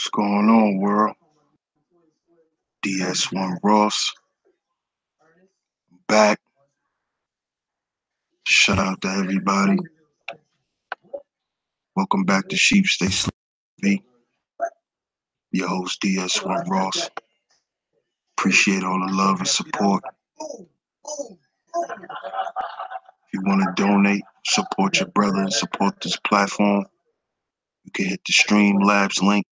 What's going on, world? DS1 Ross back. Shout out to everybody. Welcome back to SheepStaysLeepTV. Your host DS1 Ross. Appreciate all the love and support. If you want to donate, support your brother, and support this platform, you can hit the Streamlabs link.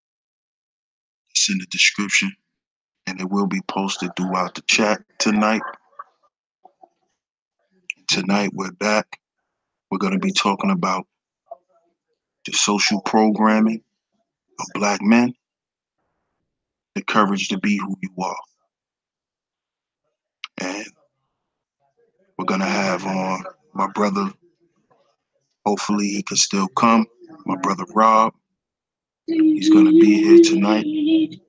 It's in the description, and it will be posted throughout the chat tonight. Tonight we're back. We're going to be talking about the social programming of Black men, the courage to be who you are. And we're going to have on my brother, hopefully he can still come, my brother Rob. He's going to be here tonight to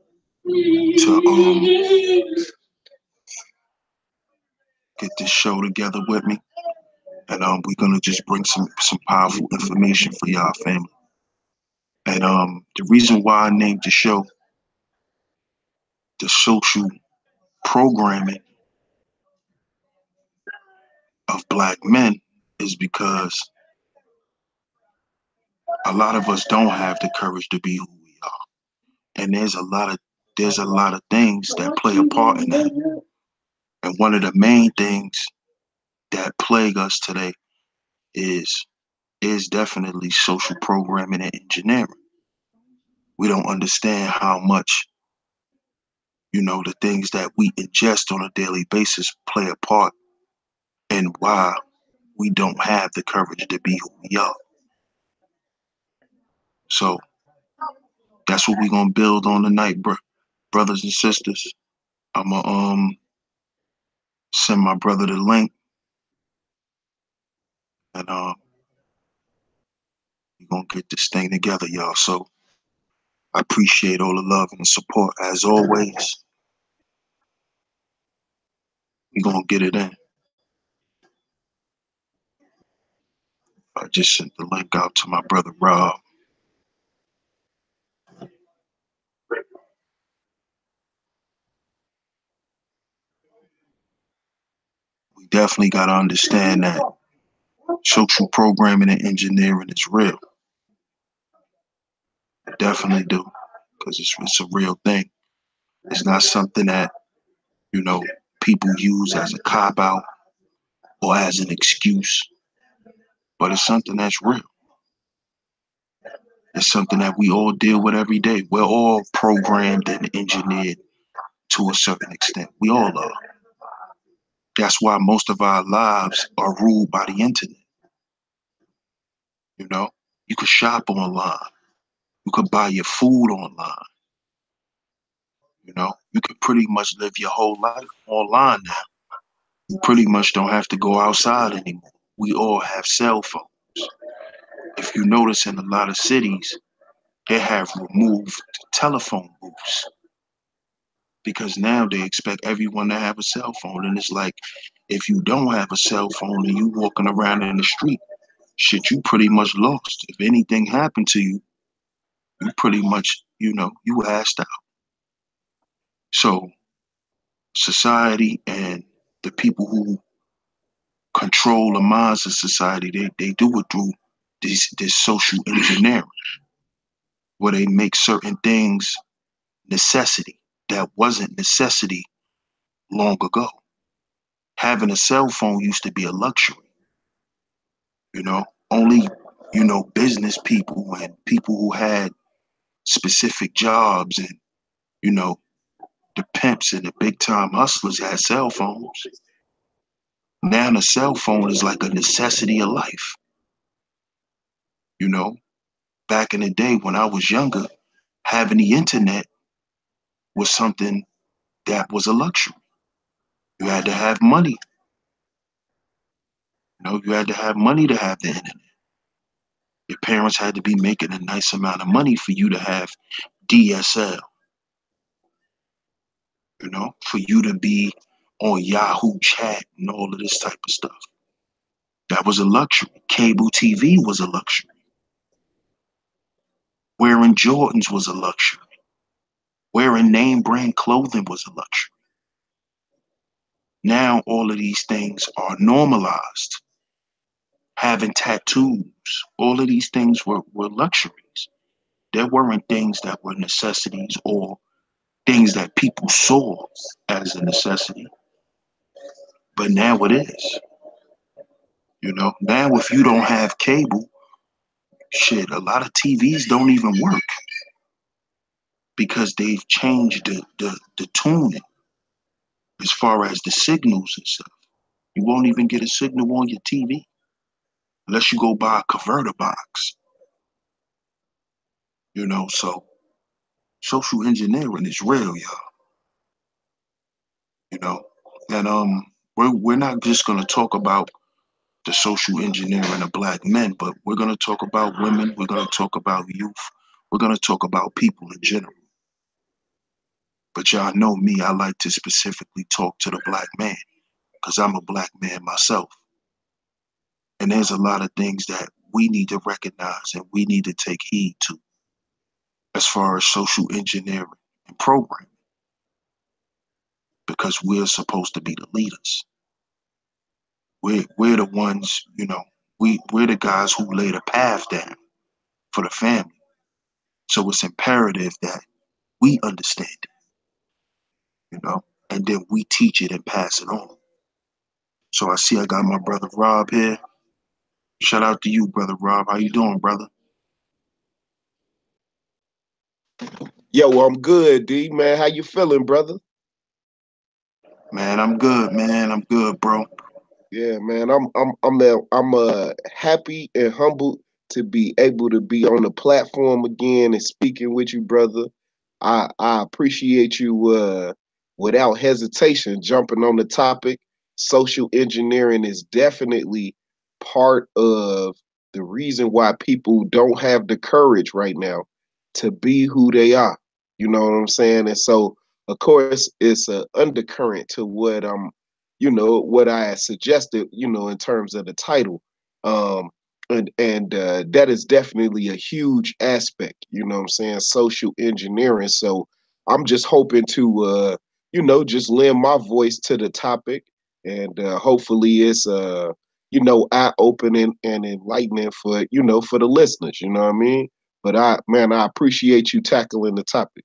get this show together with me. And we're going to just bring some powerful information for y'all family. And the reason why I named the show the social programming of Black men is because a lot of us don't have the courage to be who we are. And there's a lot of things that play a part in that. And one of the main things that plague us today is definitely social programming and engineering. We don't understand how much, the things that we ingest on a daily basis play a part in why we don't have the courage to be who we are. So that's what we're gonna build on tonight, brothers and sisters. I'm gonna send my brother the link, and we're gonna get this thing together, y'all. So I appreciate all the love and the support as always. We're gonna get it in. I just sent the link out to my brother Rob. We definitely gotta understand that social programming and engineering is real. I definitely do, because it's a real thing. It's not something that, people use as a cop-out or as an excuse, but it's something that's real. It's something that we all deal with every day. We're all programmed and engineered to a certain extent. We all are. That's why most of our lives are ruled by the internet. You could shop online. You could buy your food online. You could pretty much live your whole life online now. You pretty much don't have to go outside anymore. We all have cell phones. If you notice, in a lot of cities, they have removed telephone booths because now they expect everyone to have a cell phone. And it's like, if you don't have a cell phone and you walking around in the street, shit, you pretty much lost. If anything happened to you, you pretty much, you asked out. So society and the people who control the minds of society, they do it through this social engineering, where they make certain things necessity that wasn't necessity long ago. Having a cell phone used to be a luxury. Only, business people and people who had specific jobs and, the pimps and the big time hustlers had cell phones. Now the cell phone is like a necessity of life. Back in the day when I was younger, having the internet was something that was a luxury. You had to have money. You had to have money to have the internet. Your parents had to be making a nice amount of money for you to have DSL. For you to be on Yahoo Chat and all of this type of stuff. That was a luxury. Cable TV was a luxury. Wearing Jordans was a luxury. Wearing name brand clothing was a luxury. Now all of these things are normalized. Having tattoos, all of these things were luxuries. There weren't things that were necessities or things that people saw as a necessity. But now it is. Now if you don't have cable, shit, a lot of TVs don't even work because they've changed the tuning as far as the signals and stuff. You won't even get a signal on your TV unless you go buy a converter box. So social engineering is real, y'all. You know, and we're not just gonna talk about the social engineering of black men, but we're gonna talk about women. We're gonna talk about youth. We're gonna talk about people in general. But y'all know me, I like to specifically talk to the black man because I'm a black man myself. And there's a lot of things that we need to recognize and we need to take heed to as far as social engineering and programming because we're supposed to be the leaders. We're the ones, we're the guys who lay the path down for the family. So it's imperative that we understand it, and then we teach it and pass it on. So I see I got my brother Rob here. Shout out to you, brother Rob. How you doing, brother? Yo, I'm good, D man. How you feeling, brother? Man, I'm good, man. I'm good, bro. Yeah, man. I'm happy and humbled to be able to be on the platform again and speaking with you, brother. I appreciate you without hesitation jumping on the topic. Social engineering is definitely part of the reason why people don't have the courage right now to be who they are. You know what I'm saying? And so, of course, it's an undercurrent to what what I suggested, in terms of the title. And that is definitely a huge aspect, what I'm saying, social engineering. So I'm just hoping to just lend my voice to the topic, and hopefully it's eye opening and enlightening for for the listeners, you know what I mean? But I appreciate you tackling the topic.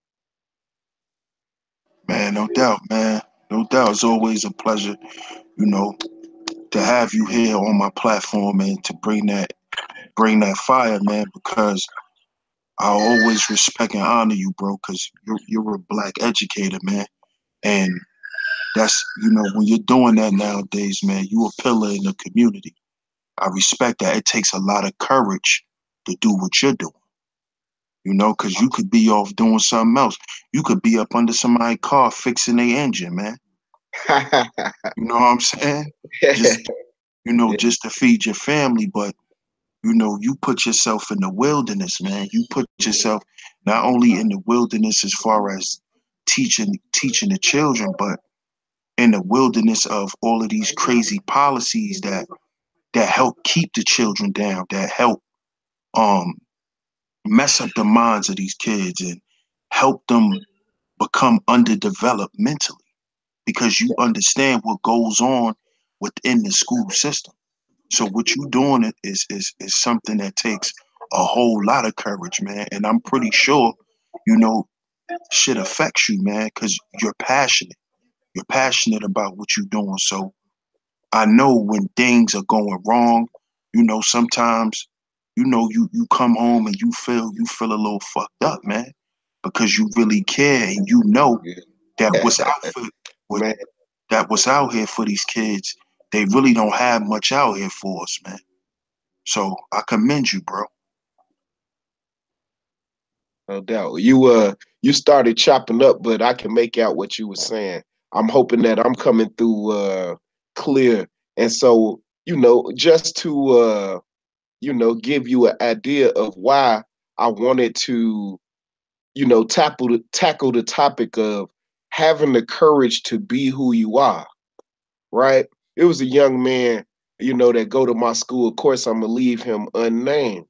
Man, no doubt, man. No doubt. It's always a pleasure, you know, to have you here on my platform and to bring that fire, man, because I always respect and honor you, bro, because you're a black educator, man. And that's, when you're doing that nowadays, man, you a pillar in the community. I respect that. It takes a lot of courage to do what you're doing, because you could be off doing something else. You could be up under somebody's car fixing their engine, man. You know what I'm saying? Just, just to feed your family, but you put yourself in the wilderness, man. You put yourself not only in the wilderness as far as teaching the children, but in the wilderness of all of these crazy policies that help keep the children down, that help um mess up the minds of these kids and help them become underdeveloped mentally because you understand what goes on within the school system. So what you doing is something that takes a whole lot of courage, man. And I'm pretty sure, you know, shit affects you, man, because you're passionate. You're passionate about what you're doing. So I know when things are going wrong, sometimes, you come home and you feel a little fucked up, man, because you really care and that what's out for what Man, that what's out here for these kids, they really don't have much out here for us, man. So I commend you, bro. no doubt. You started chopping up, but I can make out what you were saying. I'm hoping that I'm coming through clear. And so, just to give you an idea of why I wanted to, tackle the topic of having the courage to be who you are, right? It was a young man, that go to my school. Of course, I'm gonna leave him unnamed.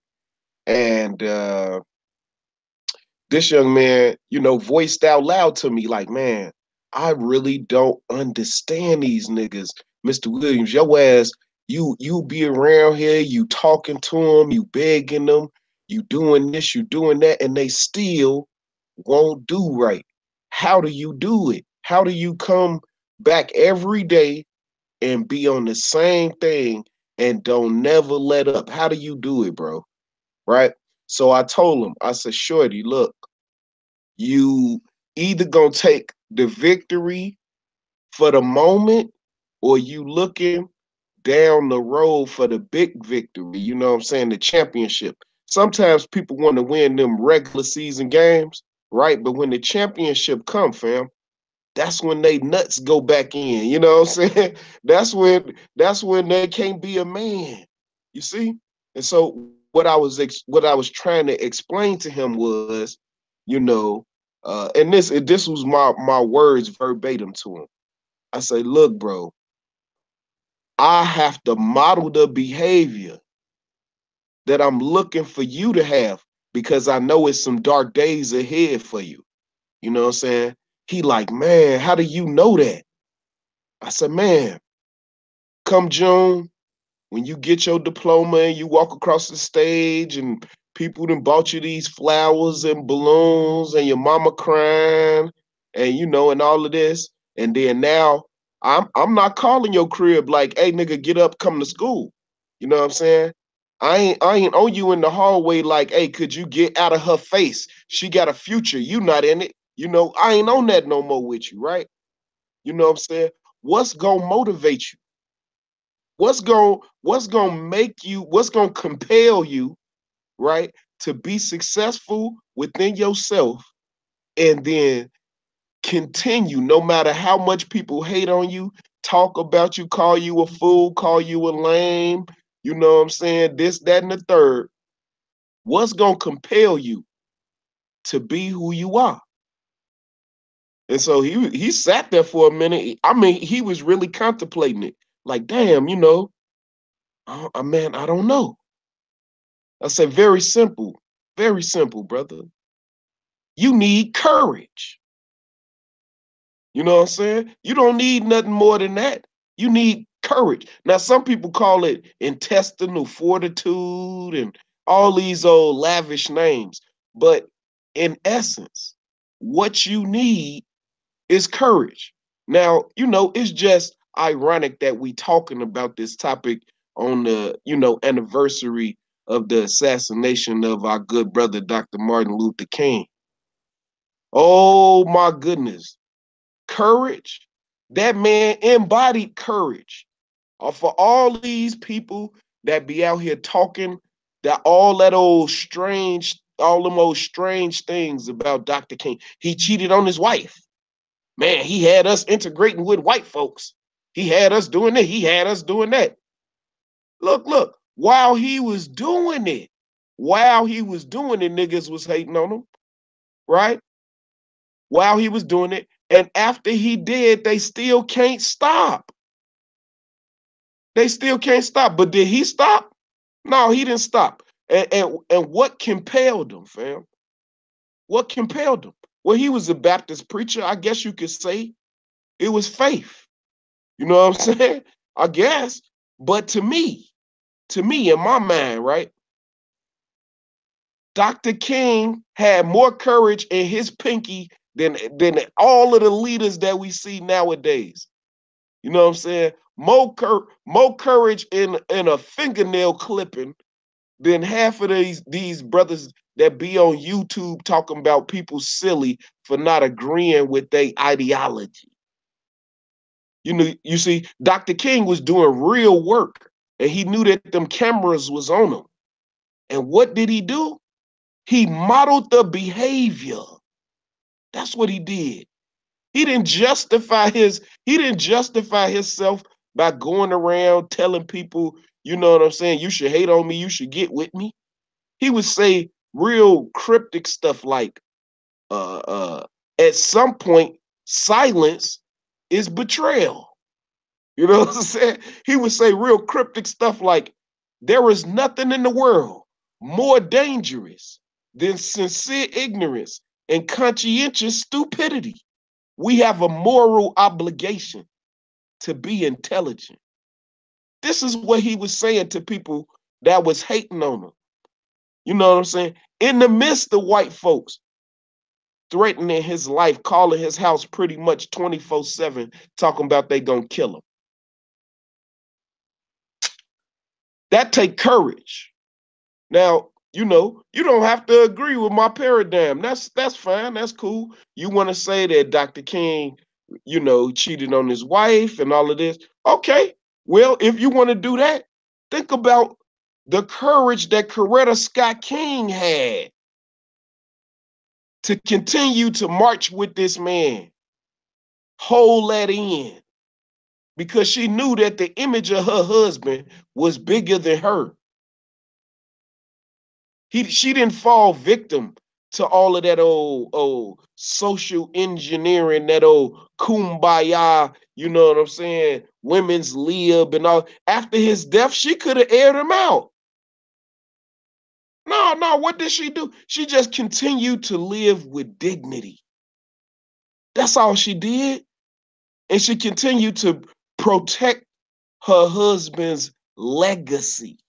And this young man, voiced out loud to me like, man, I really don't understand these niggas. Mr. Williams, your ass, you be around here, you talking to them, you begging them, you doing this, you doing that, and they still won't do right. How do you do it? How do you come back every day and be on the same thing and don't never let up? How do you do it, bro? Right? So I told him, I said, Shorty, look, you either gonna take the victory for the moment or you looking down the road for the big victory, you know what I'm saying, the championship. Sometimes people want to win them regular season games, right? But when the championship come, fam, that's when they nuts go back in, you know what I'm saying? That's when they can't be a man. You see? And so what I was trying to explain to him was, you know, and this was my words verbatim to him. I say, look, bro, I have to model the behavior that I'm looking for you to have because I know it's some dark days ahead for you. You know what I'm saying? He like, man, how do you know that? I said, man, come June, when you get your diploma and you walk across the stage and people done bought you these flowers and balloons and your mama crying and and all of this, and then now I'm not calling your crib like, hey nigga, get up, come to school. You know what I'm saying? I ain't on you in the hallway like, hey, could you get out of her face? She got a future. You not in it. I ain't on that no more with you, right? You know what I'm saying? What's gonna motivate you? What's gonna make you, what's gonna compel you, right, to be successful within yourself and then continue no matter how much people hate on you, talk about you, call you a fool, call you a lame, you know what I'm saying, this, that, and the third. What's gonna compel you to be who you are? And so he sat there for a minute. I mean, he was really contemplating it. Like, damn, man, I don't know. I said, very simple, brother. You need courage. You know what I'm saying? You don't need nothing more than that. You need courage. Now, some people call it intestinal fortitude and all these old lavish names. But in essence, what you need is courage. Now, it's just ironic that we talking about this topic on the, anniversary of the assassination of our good brother, Dr. Martin Luther King. Oh my goodness. Courage. That man embodied courage. For all these people that be out here talking all them old strange things about Dr. King. He cheated on his wife. Man, he had us integrating with white folks. He had us doing it. He had us doing that. Look, while he was doing it, niggas was hating on him, right? While he was doing it. And after he did, they still can't stop. They still can't stop. But did he stop? No, he didn't stop. And what compelled him, fam? What compelled him? Well, he was a Baptist preacher. I guess you could say it was faith. You know what I'm saying? I guess. But to me, in my mind, right? Dr. King had more courage in his pinky than all of the leaders that we see nowadays. You know what I'm saying? More courage in a fingernail clipping than half of these brothers that be on YouTube talking about people silly for not agreeing with their ideology. You see, Dr. King was doing real work, and he knew that them cameras was on him. And what did he do? He modeled the behavior. That's what he did. He didn't justify himself by going around telling people, you know what I'm saying, you should hate on me, you should get with me. He would say real cryptic stuff like, at some point, silence is betrayal. You know what I'm saying? He would say real cryptic stuff like, there is nothing in the world more dangerous than sincere ignorance and conscientious stupidity. We have a moral obligation to be intelligent. This is what he was saying to people that was hating on him. You know what I'm saying? In the midst of white folks threatening his life, calling his house pretty much 24/7, talking about they gonna kill him. That take courage. Now, you don't have to agree with my paradigm. That's fine. That's cool. You want to say that Dr. King, cheated on his wife and all of this. Okay. Well, if you want to do that, think about the courage that Coretta Scott King had to continue to march with this man, hold that in, because she knew that the image of her husband was bigger than her. She didn't fall victim to all of that old social engineering, that old kumbaya, you know what I'm saying, women's lib and all. After his death, she could have aired him out. No, what did she do? She just continued to live with dignity. That's all she did. And she continued to protect her husband's legacy.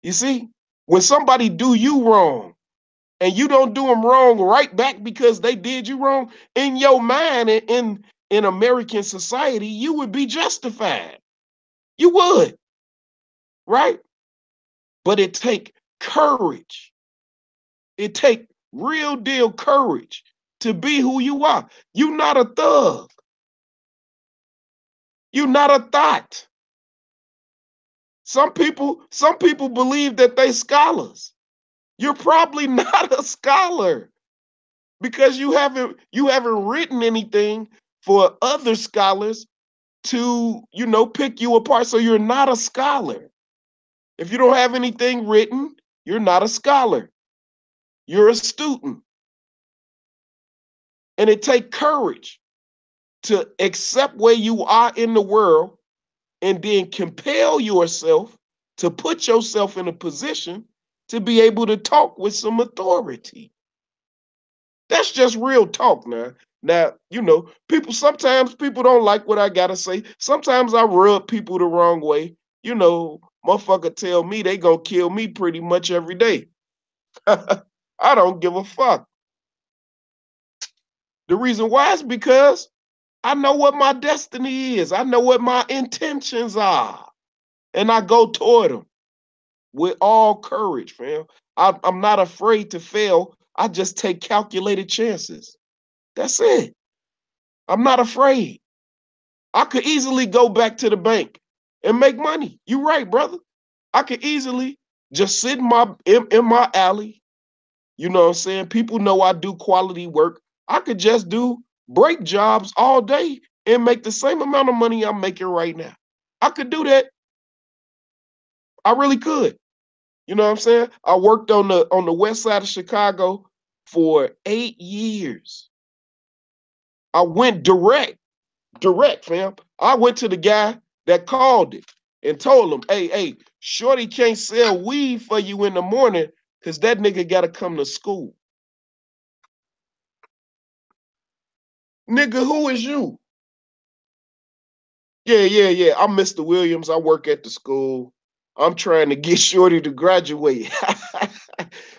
You see, when somebody do you wrong, and you don't do them wrong right back because they did you wrong, in your mind, in American society, you would be justified. You would, right? But it take courage. It take real deal courage to be who you are. You're not a thug. You're not a thought. Some people believe that they scholars. You're probably not a scholar, because you haven't written anything for other scholars to, pick you apart. So you're not a scholar. If you don't have anything written, you're not a scholar. You're a student. And it takes courage to accept where you are in the world and then compel yourself to put yourself in a position to be able to talk with some authority. That's just real talk now. Now, sometimes people don't like what I gotta say. Sometimes I rub people the wrong way. Motherfucker tell me they gonna kill me pretty much every day. I don't give a fuck. The reason why is because I know what my destiny is. I know what my intentions are. And I go toward them with all courage, fam. I'm not afraid to fail. I just take calculated chances. That's it. I'm not afraid. I could easily go back to the bank and make money. You're right, brother. I could easily just sit in my alley. You know what I'm saying? People know I do quality work. I could just do break jobs all day and make the same amount of money I'm making right now. I could do that. I really could. You know what I'm saying? I worked on the west side of Chicago for 8 years. I went direct, fam. I went to the guy that called it and told him, hey, shorty can't sell weed for you in the morning because that nigga got to come to school. Nigga, who is you? Yeah. I'm Mr. Williams. I work at the school. I'm trying to get shorty to graduate.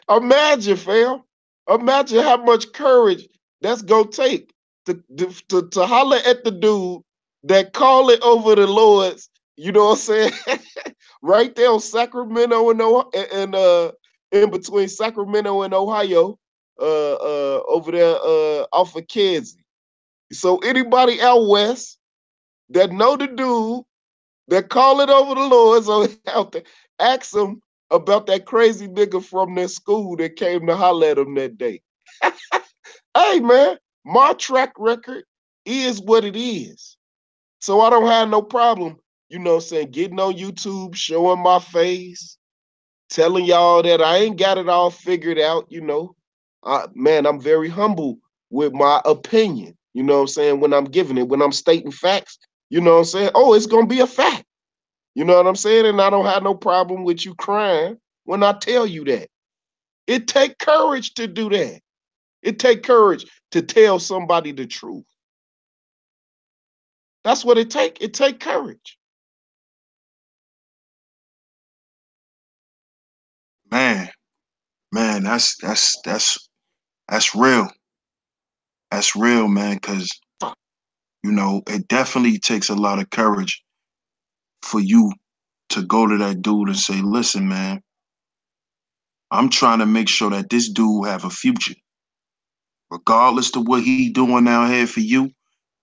Imagine, fam. Imagine how much courage that's going to take to holler at the dude that call it over the Lords, you know what I'm saying? Right there on Sacramento and in between Sacramento and Ohio, over there off of Kansas. So anybody out west that know the dude that call it over the Lords or out there, ask them about that crazy nigga from their school that came to holler at him that day. Hey, man, my track record is what it is. So I don't have no problem, getting on YouTube, showing my face, telling y'all that I ain't got it all figured out, Man, I'm very humble with my opinion, when I'm giving it, when I'm stating facts, oh, it's going to be a fact. You know what I'm saying? And I don't have no problem with you crying when I tell you that. It take courage to do that. It take courage to tell somebody the truth. That's what it take. It take courage. Man, man, that's real. That's real, man, because it definitely takes a lot of courage for you to go to that dude and say, listen, man, I'm trying to make sure that this dude have a future. Regardless of what he doing out here for you,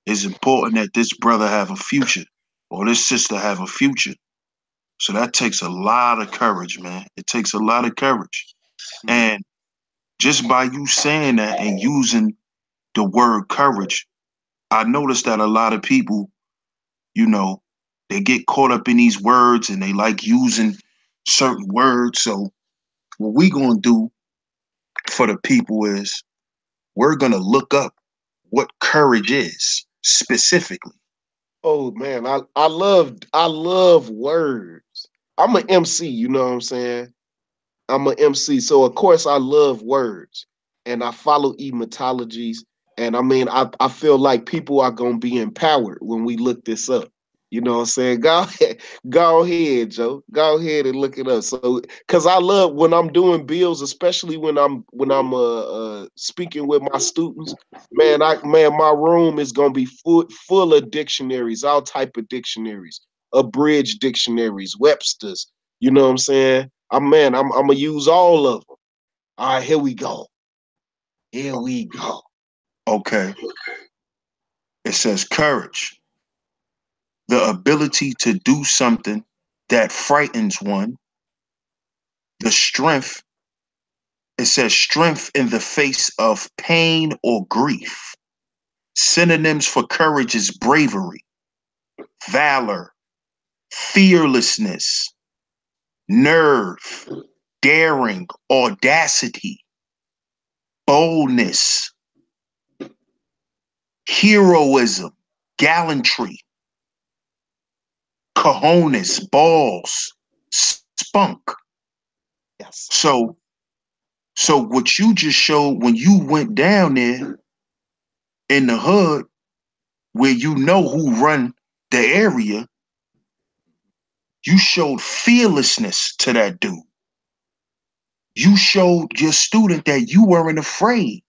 it's important that this brother have a future or this sister have a future. So that takes a lot of courage, man. It takes a lot of courage. And just by you saying that and using the word courage, I noticed that a lot of people, they get caught up in these words and they like using certain words. So what we gonna do for the people is we're gonna look up what courage is specifically. Oh man, I love words. I'm an MC, you know what I'm saying? I'm an MC, so of course I love words, and I follow etymologies. And I mean, I feel like people are gonna be empowered when we look this up. You know what I'm saying? Go ahead, Joe. Go ahead and look it up. So, cause I love when I'm doing bills, especially when I'm speaking with my students. Man, my room is gonna be full of dictionaries, all type of dictionaries, abridged dictionaries, Webster's. You know what I'm saying? I'm gonna use all of them. All right, here we go. Here we go. Okay. It says courage, the ability to do something that frightens one, the strength. It says strength in the face of pain or grief. Synonyms for courage is bravery, valor, fearlessness, nerve, daring, audacity, boldness, heroism, gallantry, cojones, balls, spunk. Yes. So what you just showed when you went down there in the hood where you know who run the area, you showed fearlessness to that dude. You showed your student that you weren't afraid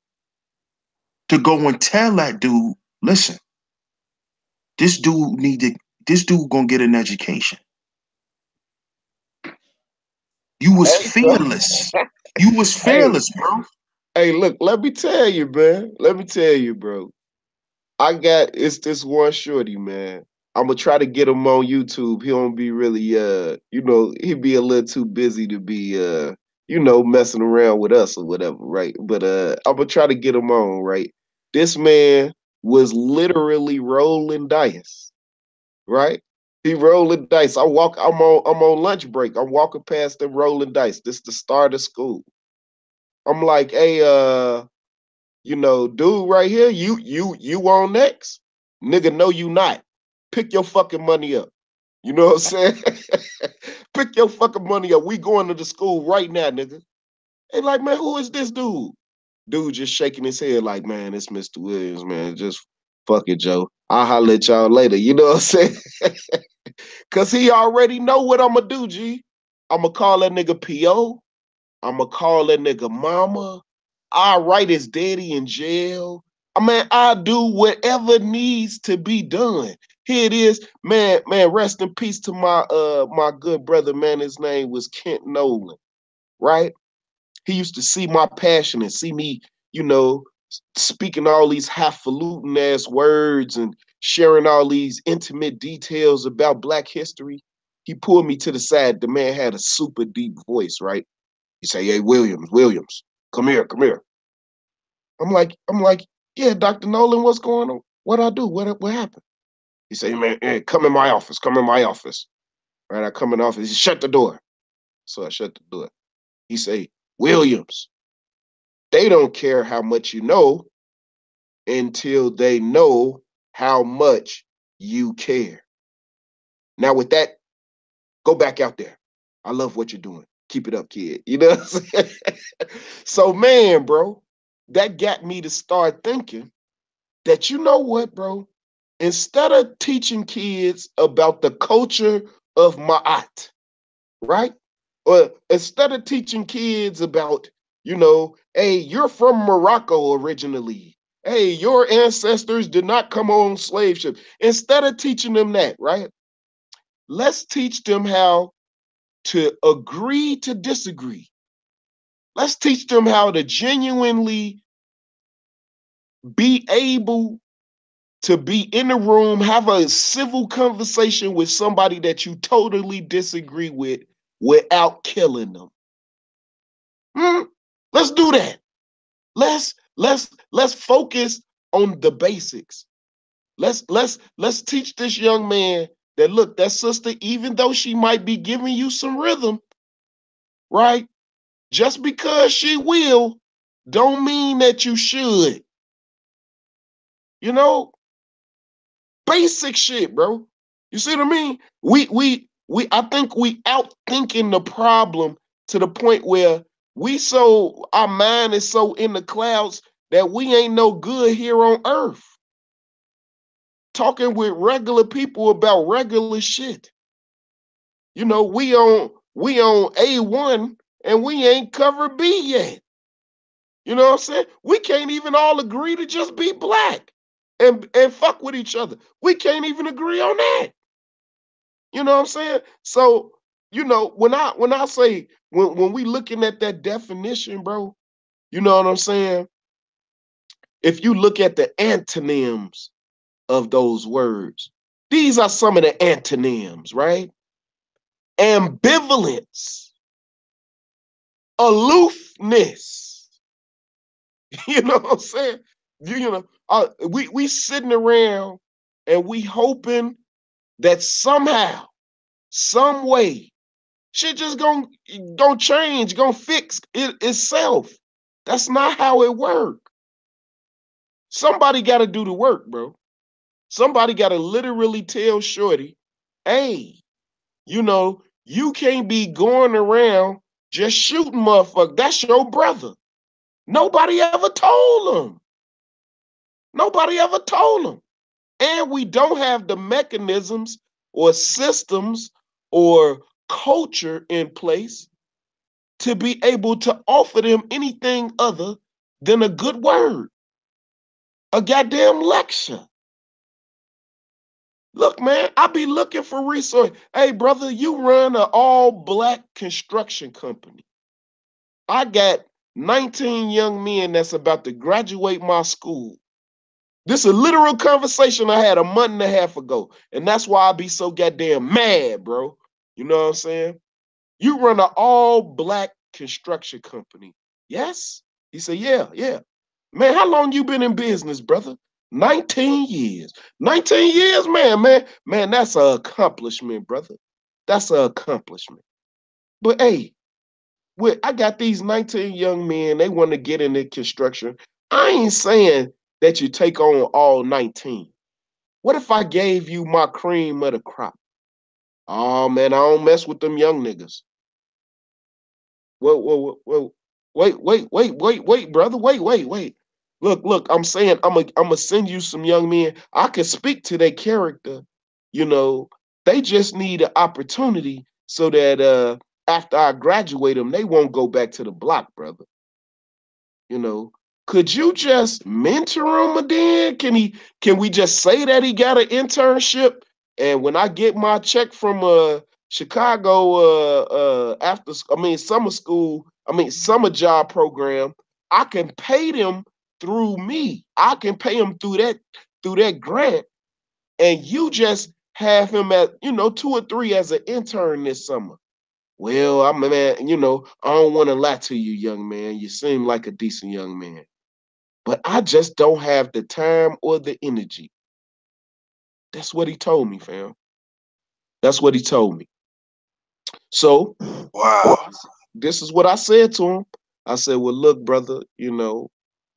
to go and tell that dude, listen, this dude gonna get an education. You was Hey, bro. fearless. You was Hey, fearless, bro. hey, look, let me tell you, man. Let me tell you, bro. It's this one shorty, man. I'm gonna try to get him on YouTube. He don't be really he be a little too busy to be messing around with us or whatever, right? But I'm gonna try to get him on, right? This man was literally rolling dice, right? He rolling dice. I'm on lunch break. I'm walking past them rolling dice. This the start of school. I'm like, hey, dude right here, you on next? Nigga, no, you not. Pick your fucking money up. You know what I'm saying? Pick your fucking money up. We going to the school right now, nigga. Hey, like, man, who is this dude? Dude just shaking his head like, man, it's Mr. Williams, man. Just fuck it, Joe. I'll holler at y'all later. You know what I'm saying? Cause he already know what I'ma do, G. I'ma call that nigga PO. I'ma call that nigga mama. I write his daddy in jail. I mean, I do whatever needs to be done. Here it is, man. Man, rest in peace to my good brother, man. His name was Kent Nolan, right? He used to see my passion and see me, you know, speaking all these highfalutin ass words and sharing all these intimate details about Black history. He pulled me to the side. The man had a super deep voice, right? He say, "Hey, Williams, come here, come here." I'm like, yeah, Dr. Nolan, what's going on? What I do? What happened? He say, man, hey, come in my office. Come in my office. Right? I come in the office. He shut the door. So I shut the door. He say, Williams, they don't care how much you know until they know how much you care. Now with that, go back out there. I love what you're doing. Keep it up, kid. You know what I'm saying? So, man, bro, that got me to start thinking that, you know what, bro? Instead of teaching kids about the culture of Ma'at, right? Or instead of teaching kids about, hey, you're from Morocco originally. Hey, your ancestors did not come on slave ships. Instead of teaching them that, right? Let's teach them how to agree to disagree. Let's teach them how to genuinely be able to be in the room, have a civil conversation with somebody that you totally disagree with without killing them. Let's do that. Let's focus on the basics. Let's teach this young man that, look, that sister, even though she might be giving you some rhythm, right? Just because she will, don't mean that you should. Basic shit, bro. You see what I mean? I think we out thinking the problem to the point where our mind is so in the clouds that we ain't no good here on earth. Talking with regular people about regular shit. We on A1 and we ain't covered B yet. You know what I'm saying? We can't even all agree to just be black and fuck with each other. We can't even agree on that. You know what I'm saying? So, when I say, when we looking at that definition, bro, you know what I'm saying? If you look at the antonyms of those words, these are some of the antonyms, right? Ambivalence, aloofness. You know what I'm saying? We sitting around and we hoping that somehow, some way, shit just gonna change, gonna fix itself. That's not how it works. Somebody got to do the work, bro. Somebody got to literally tell Shorty, hey, you can't be going around just shooting motherfuckers. That's your brother. Nobody ever told him. Nobody ever told him. And we don't have the mechanisms or systems or culture in place to be able to offer them anything other than a good word, a goddamn lecture. Look, man, I be looking for resources. Hey, brother, you run an all-black construction company. I got 19 young men that's about to graduate my school. This is a literal conversation I had a month and a half ago, and that's why I be so goddamn mad, bro. You know what I'm saying? You run an all-black construction company. Yes? He said, yeah. Man, how long you been in business, brother? 19 years. 19 years, man. Man, that's an accomplishment, brother. That's an accomplishment. But hey, I got these 19 young men, they want to get into construction. I ain't saying that you take on all 19. What if I gave you my cream of the crop? Oh, man, I don't mess with them young niggas. Whoa. Wait, brother. Wait. Look, I'm saying I'm gonna send you some young men. I can speak to their character. They just need an opportunity so that after I graduate them, they won't go back to the block, brother. Could you just mentor him again? Can we just say that he got an internship? And when I get my check from Chicago summer job program, I can pay them through me. I can pay them through that grant. And you just have him at 2 or 3 as an intern this summer. Well, I don't want to lie to you, young man. You seem like a decent young man. But I just don't have the time or the energy. That's what he told me, fam. That's what he told me. So, wow. This is what I said to him. I said, well, look, brother,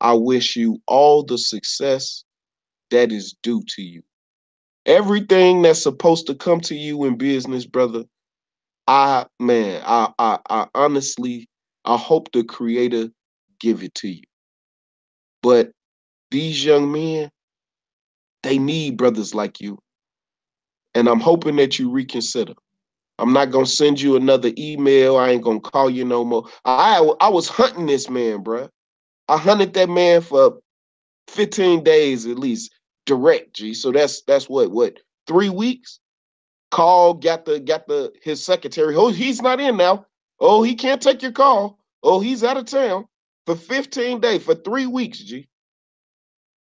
I wish you all the success that is due to you. Everything that's supposed to come to you in business, brother, I honestly, I hope the Creator give it to you. But these young men, they need brothers like you. And I'm hoping that you reconsider. I'm not gonna send you another email. I ain't gonna call you no more. I was hunting this man, bruh. I hunted that man for 15 days at least, direct, G. So that's what 3 weeks? Call, got the his secretary. Oh, he's not in now. Oh, he can't take your call. Oh, he's out of town for 15 days, for 3 weeks, G.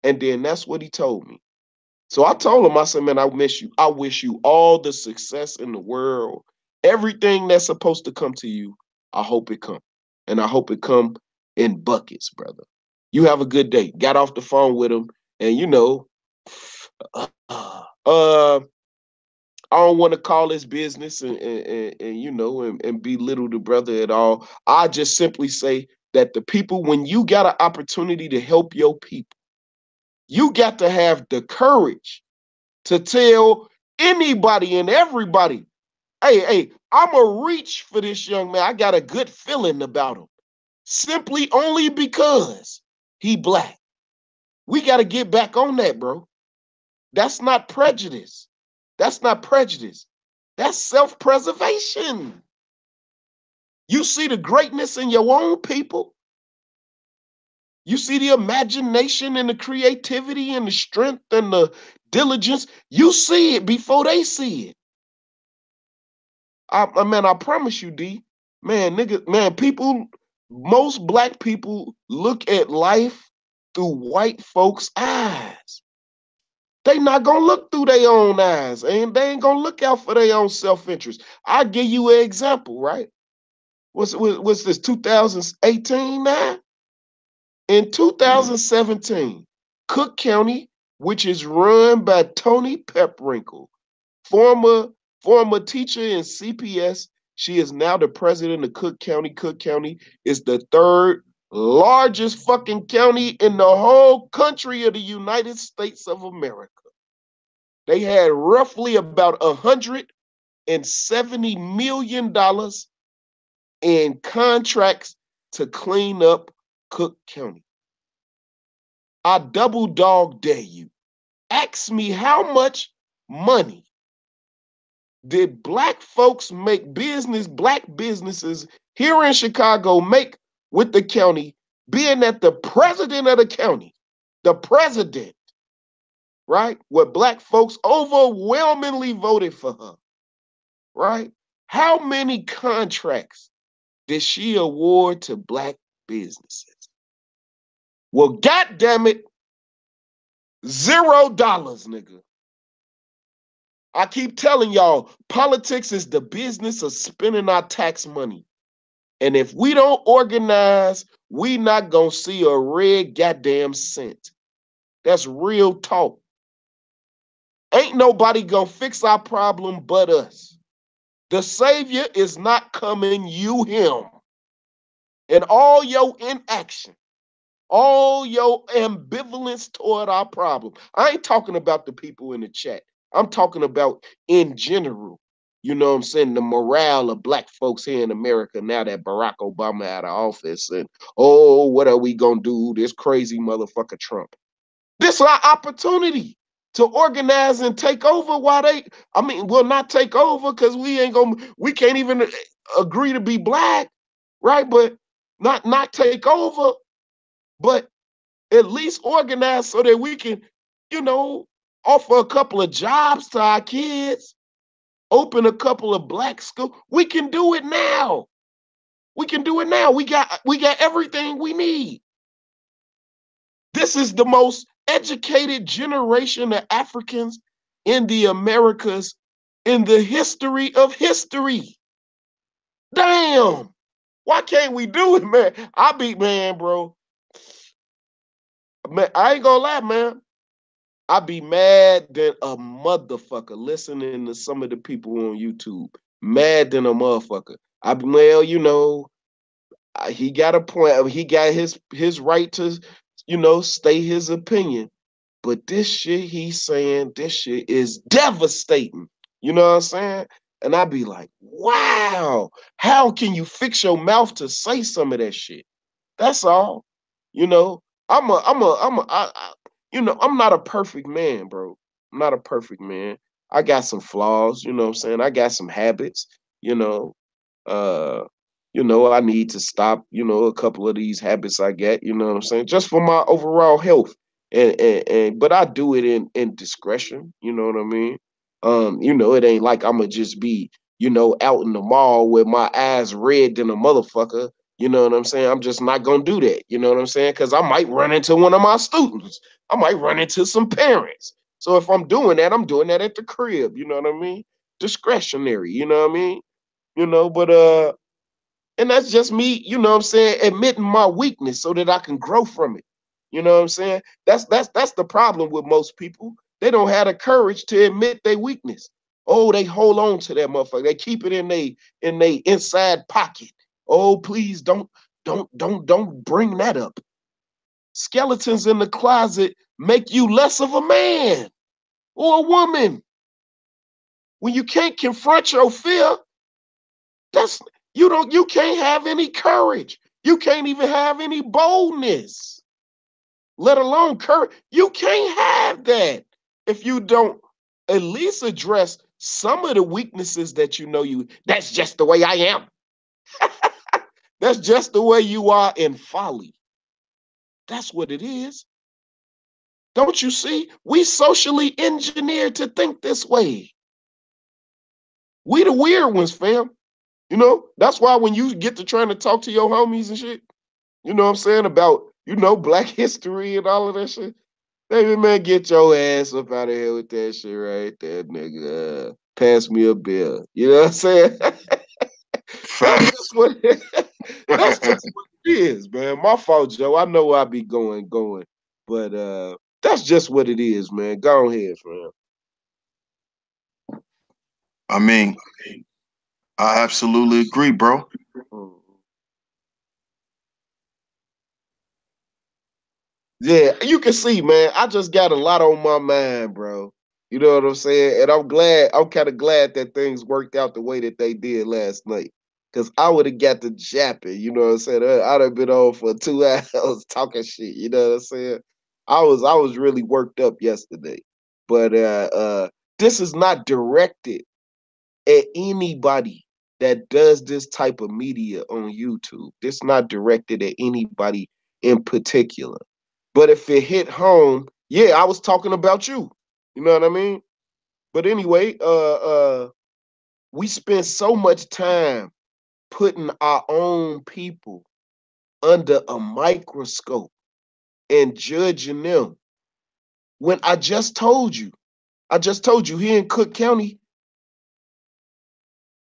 And then that's what he told me. So I told him, I said, man, I miss you. I wish you all the success in the world. Everything that's supposed to come to you, I hope it come. And I hope it come in buckets, brother. You have a good day. Got off the phone with him, and I don't want to call his business and belittle the brother at all. I just simply say that the people, when you got an opportunity to help your people, you got to have the courage to tell anybody and everybody, hey, I'm a reach for this young man. I got a good feeling about him. Simply only because he black. We got to get back on that, bro. That's not prejudice. That's not prejudice. That's self-preservation. You see the greatness in your own people. You see the imagination and the creativity and the strength and the diligence. You see it before they see it. I promise you, D. Man, nigga, man, most black people look at life through white folks' eyes. They not gonna look through their own eyes, and they ain't gonna look out for their own self-interest. I'll give you an example, right? What's this, 2018 now? In 2017, Cook County, which is run by Tony Pepprinkle, former former teacher in CPS, she is now the president of Cook County. Cook County is the third largest fucking county in the whole country of the United States of America. They had roughly about $170 million in contracts to clean up Cook County. I double dog dare you. Ask me how much money did black folks make black businesses here in Chicago make with the county, being that the president of the county, the president, right, where black folks overwhelmingly voted for her, right? How many contracts did she award to black businesses? Well, goddamn it, $0, nigga. I keep telling y'all, politics is the business of spending our tax money. And if we don't organize, we not gonna see a red goddamn cent. That's real talk. Ain't nobody gonna fix our problem but us. The Savior is not coming, you him. And all your inaction, all your ambivalence toward our problem. I ain't talking about the people in the chat. I'm talking about in general. You know what I'm saying? The morale of black folks here in America now that Barack Obama out of office, and oh, what are we gonna do? This crazy motherfucker Trump. This is our opportunity to organize and take over while we'll not take over because we can't even agree to be black, right? But not take over, but at least organize so that we can, offer a couple of jobs to our kids, open a couple of black schools. We can do it now. We can do it now. We got everything we need. This is the most educated generation of Africans in the Americas in the history of history. Damn. Why can't we do it, man? Man, bro. Man, I ain't gonna lie, man. I be mad than a motherfucker listening to some of the people on YouTube. Mad than a motherfucker. He got a point. He got his right to, state his opinion. But this shit he's saying, this shit is devastating. You know what I'm saying? And I'd be like, wow, how can you fix your mouth to say some of that shit? That's all. You know, I'm not a perfect man, bro. I'm not a perfect man. I got some flaws, you know what I'm saying? I got some habits, you know. Uh, I need to stop, a couple of these habits I get, you know what I'm saying? Just for my overall health. And but I do it in discretion, you know what I mean? It ain't like I'ma just be, out in the mall with my eyes red than a motherfucker. You know what I'm saying? I'm just not gonna do that. You know what I'm saying? Because I might run into one of my students. I might run into some parents. So if I'm doing that, I'm doing that at the crib. You know what I mean? Discretionary. You know what I mean? But and that's just me. You know what I'm saying? Admitting my weakness so that I can grow from it. You know what I'm saying? That's the problem with most people. They don't have the courage to admit their weakness. Oh, they hold on to that motherfucker. They keep it in they inside pocket. Oh, please don't bring that up. Skeletons in the closet make you less of a man or a woman. When you can't confront your fear, that's you can't have any courage. You can't even have any boldness, let alone courage. You can't have that if you don't at least address some of the weaknesses that that's just the way I am. That's just the way you are in folly. That's what it is. Don't you see? We socially engineered to think this way. We the weird ones, fam. That's why when you get to trying to talk to your homies and shit, you know what I'm saying, about, Black history and all of that shit. Baby man, get your ass up out of here with that shit right there, nigga. Pass me a bill. You know what I'm saying? That's Facts. just what that's just what it is, man. My fault, Joe. I know I be going. But that's just what it is, man. Go ahead, fam. I mean, I absolutely agree, bro. Mm. Yeah, you can see, man. I just got a lot on my mind, bro. You know what I'm saying? And I'm kind of glad that things worked out the way that they did last night. Cause I would have got to japping, you know what I'm saying? I'd have been on for 2 hours talking shit, you know what I'm saying? I was really worked up yesterday. But this is not directed at anybody that does this type of media on YouTube. This not directed at anybody in particular. But if it hit home, yeah, I was talking about you. You know what I mean? But anyway, we spend so much time putting our own people under a microscope and judging them. When I just told you here in Cook County,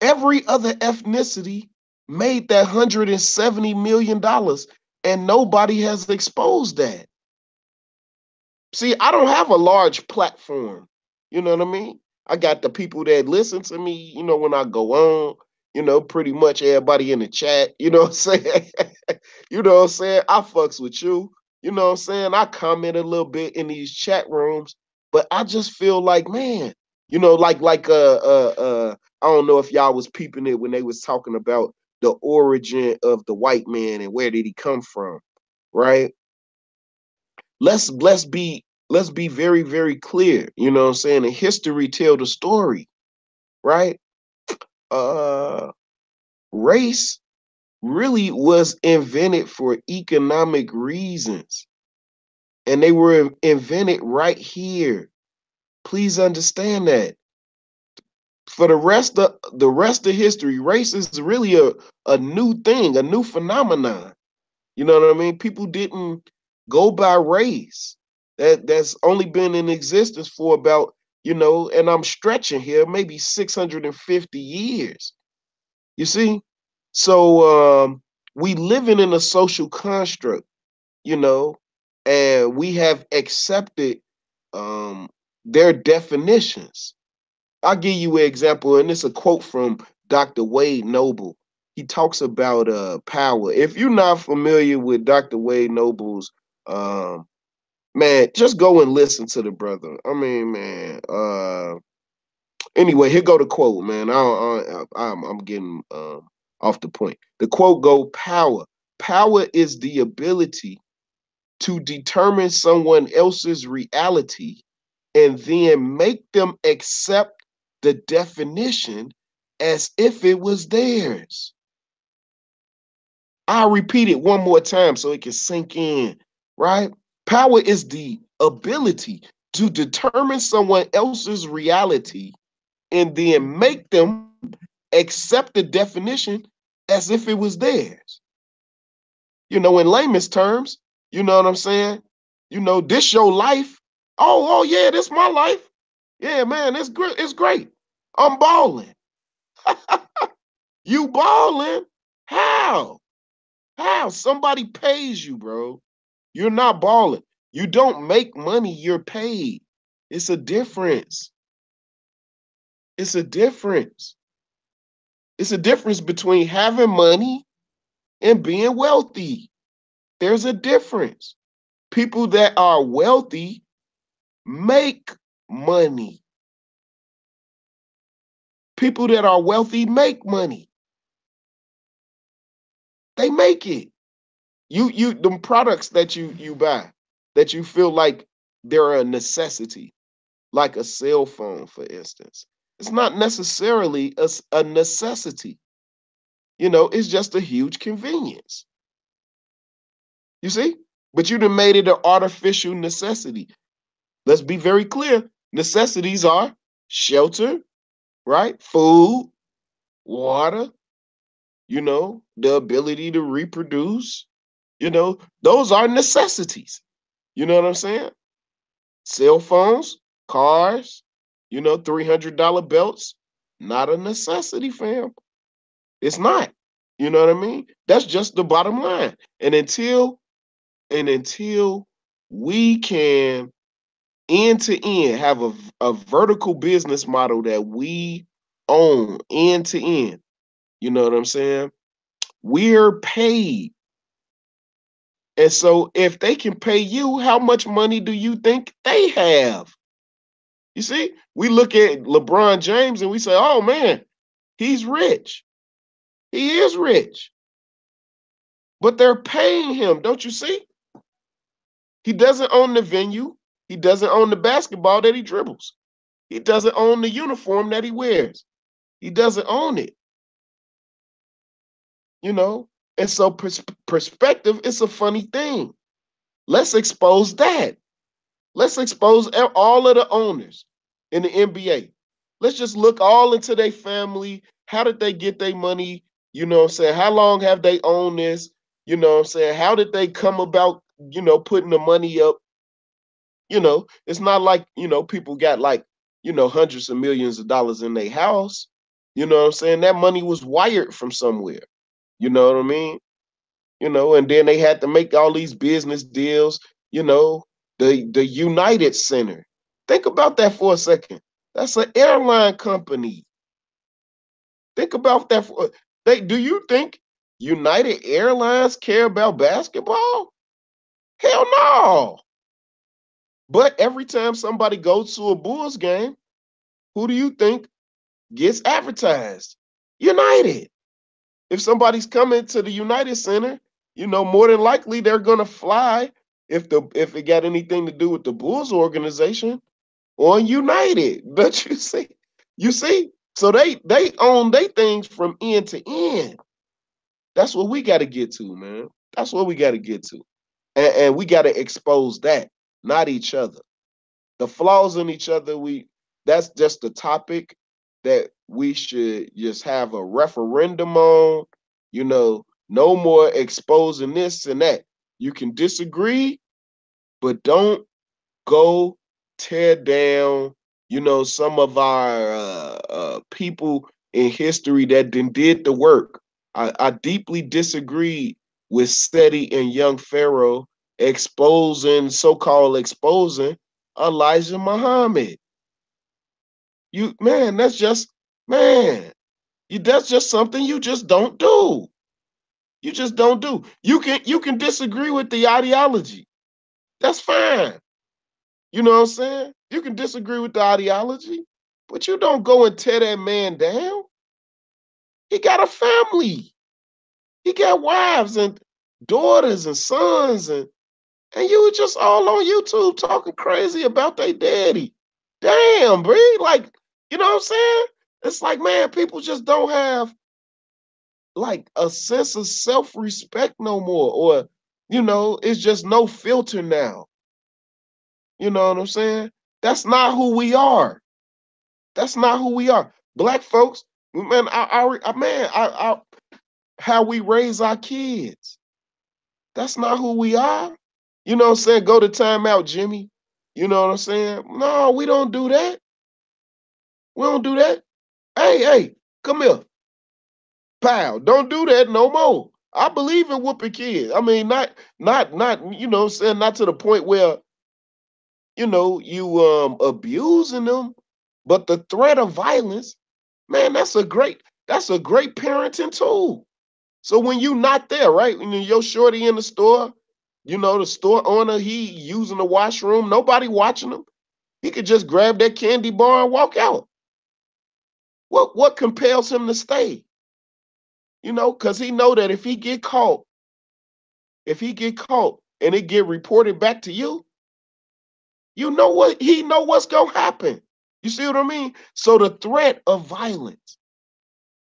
every other ethnicity made that $170 million, and nobody has exposed that. See, I don't have a large platform. You know what I mean? I got the people that listen to me, when I go on, pretty much everybody in the chat, you know what I'm saying? You know what I'm saying? I fucks with you. You know what I'm saying? I comment a little bit in these chat rooms, but I just feel like, man, I don't know if y'all was peeping it when they was talking about the origin of the white man and where did he come from, right? Let's be very, very clear. You know what I'm saying? And history tell the story, right? Uh Race really was invented for economic reasons. And they were invented right here. Please understand that. For the rest of history, race is really a new thing, a new phenomenon. You know what I mean? People didn't go by race. That's only been in existence for about, and I'm stretching here, maybe 650 years. You see? So we living in a social construct, you know, and we have accepted um their definitions. I'll give you an example, and it's a quote from Dr. Wade Noble. He talks about power. If you're not familiar with Dr. Wade Noble's, man, just go and listen to the brother. I mean, man, Anyway, here go the quote, man. I'm getting off the point. The quote go: power. Power is the ability to determine someone else's reality and then make them accept the definition as if it was theirs. I'll repeat it one more time so it can sink in, right? Power is the ability to determine someone else's reality and then make them accept the definition as if it was theirs. In layman's terms, you know what I'm saying? This your life. Oh yeah, this my life. Yeah, man, it's great. It's great. I'm balling. You balling? How? How? Somebody pays you, bro. You're not balling. You don't make money, you're paid. It's a difference. It's a difference. It's a difference between having money and being wealthy. There's a difference. People that are wealthy make money. People that are wealthy make money. They make it. The products that you buy, that you feel like they're a necessity, like a cell phone, for instance. It's not necessarily a necessity. It's just a huge convenience. You see? But you done made it an artificial necessity. Let's be very clear. Necessities are shelter, right? Food, water, the ability to reproduce, those are necessities. You know what I'm saying? Cell phones, cars, $300 belts, not a necessity, fam. It's not. You know what I mean? That's just the bottom line. And until we can end to end have a vertical business model that we own end to end, you know what I'm saying? We're paid. And so if they can pay you, how much money do you think they have? You see, we look at LeBron James and we say, oh man, he's rich. He is rich. But they're paying him, don't you see? He doesn't own the venue. He doesn't own the basketball that he dribbles. He doesn't own the uniform that he wears. He doesn't own it. And so perspective is a funny thing. Let's expose that. Let's expose all of the owners in the NBA. Let's just look all into their family. How did they get their money? You know what I'm saying? How long have they owned this? You know what I'm saying? How did they come about, putting the money up? It's not like, people got like, hundreds of millions of dollars in their house. You know what I'm saying? That money was wired from somewhere. You know what I mean? And then they had to make all these business deals, the United Center. Think about that for a second. That's an airline company. Think about that do you think United Airlines care about basketball? Hell no. But every time somebody goes to a Bulls game, who do you think gets advertised? United. If somebody's coming to the United Center, more than likely they're gonna fly if it got anything to do with the Bulls organization on United. But you see, so they own their things from end to end. That's what we got to get to, man. That's what we got to get to, and we got to expose that, not each other. The flaws in each other. That's just the topic that we should just have a referendum on. No more exposing this and that. You can disagree, but don't go tear down, some of our people in history that did the work. I deeply disagreed with Seti and young Pharaoh so-called exposing Elijah Muhammad. That's just something you just don't do. You just don't do. You can disagree with the ideology. That's fine. You know what I'm saying? You can disagree with the ideology, But you don't go and tear that man down. He got a family. He got wives and daughters and sons, and you were just all on YouTube talking crazy about their daddy. Damn, bro. Like, you know what I'm saying? It's like, man, people just don't have like a sense of self-respect no more, or it's just no filter now. You know what I'm saying? That's not who we are. That's not who we are. Black folks, man, how we raise our kids. That's not who we are. You know what I'm saying? Go to timeout, Jimmy. You know what I'm saying? No, we don't do that. We don't do that. Hey, come here. Pal, don't do that no more. I believe in whooping kids. I mean, not, you know what I'm saying, not to the point where, you abusing them, but the threat of violence, man, that's a great parenting tool. So when you not there, right? When your shorty in the store, the store owner, he using the washroom, nobody watching him. He could just grab that candy bar and walk out. What compels him to stay? Because he know that if he get caught and it get reported back to you, he know what's gonna happen. You see what I mean? So the threat of violence,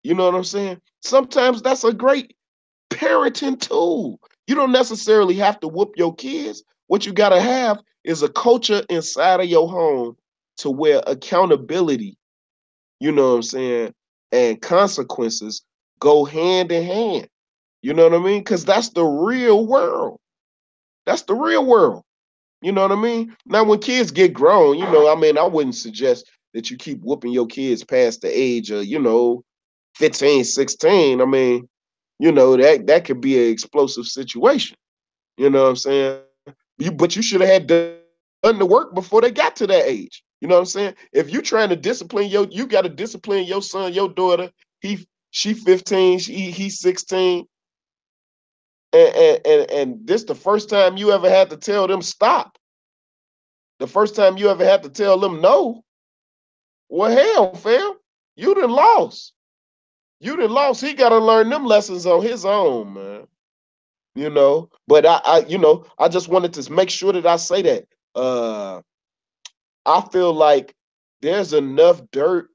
you know what I'm saying? Sometimes that's a great parenting tool. You don't necessarily have to whoop your kids. What you gotta have is a culture inside of your home to where accountability, you know what I'm saying, and consequences go hand in hand. You know what I mean? Because that's the real world. That's the real world. You know what I mean? Now, when kids get grown, I wouldn't suggest that you keep whooping your kids past the age of, 15, 16. I mean, that could be an explosive situation. You know what I'm saying? But you should have had done the work before they got to that age. You know what I'm saying? If you're trying to discipline you got to discipline your son, your daughter. She 15, he's 16. And this the first time you ever had to tell them stop. The first time you ever had to tell them no. Well, hell, fam, you done lost. You done lost. He got to learn them lessons on his own, man. But I just wanted to make sure that I say that. I feel like there's enough dirt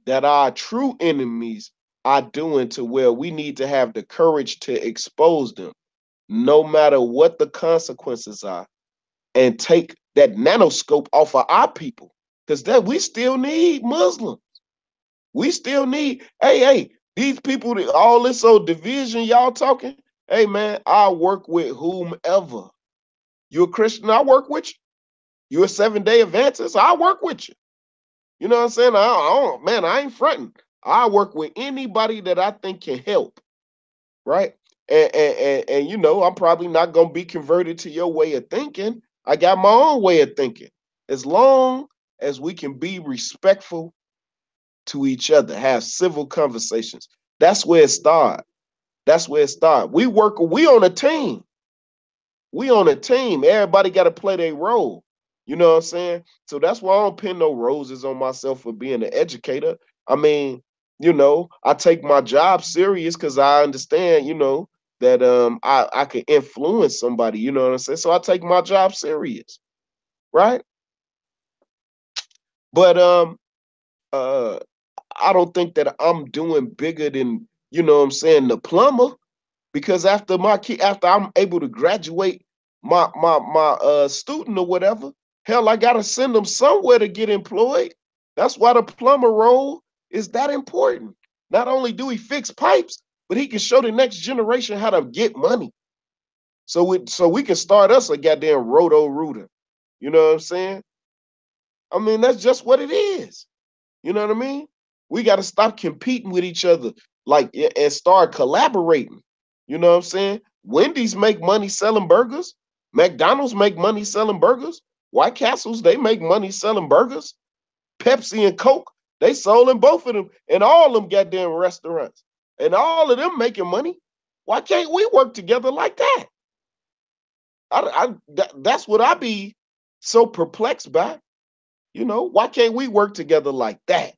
that our true enemies are doing to where we need to have the courage to expose them, no matter what the consequences are, and take that nanoscope off of our people. Because that we still need Muslims. We still need, hey, these people, all this old division y'all talking, hey man, I work with whomever. You a Christian, I work with you. You a 7-day Adventist, I work with you. You know what I'm saying? I ain't fronting. I work with anybody that I think can help, right? And I'm probably not gonna be converted to your way of thinking. I got my own way of thinking. As long as we can be respectful to each other, have civil conversations. That's where it starts. That's where it starts. We on a team. We on a team. Everybody got to play their role. You know what I'm saying? So that's why I don't pin no roses on myself for being an educator. I mean, I take my job serious because I understand, that I can influence somebody, you know what I'm saying? So I take my job serious, right? But uh I don't think that I'm doing bigger than, the plumber, because after I'm able to graduate my student or whatever, hell, I gotta send them somewhere to get employed. That's why the plumber role is that important. Not only do he fix pipes, but he can show the next generation how to get money. So we can start us a goddamn roto rooter. You know what I'm saying? I mean, that's just what it is. You know what I mean? We got to stop competing with each other, like, and start collaborating. You know what I'm saying? Wendy's make money selling burgers. McDonald's make money selling burgers. White Castles, they make money selling burgers. Pepsi and Coke, they sold in both of them, and all them goddamn restaurants. And all of them making money. Why can't we work together like that? That's what I be so perplexed by. Why can't we work together like that?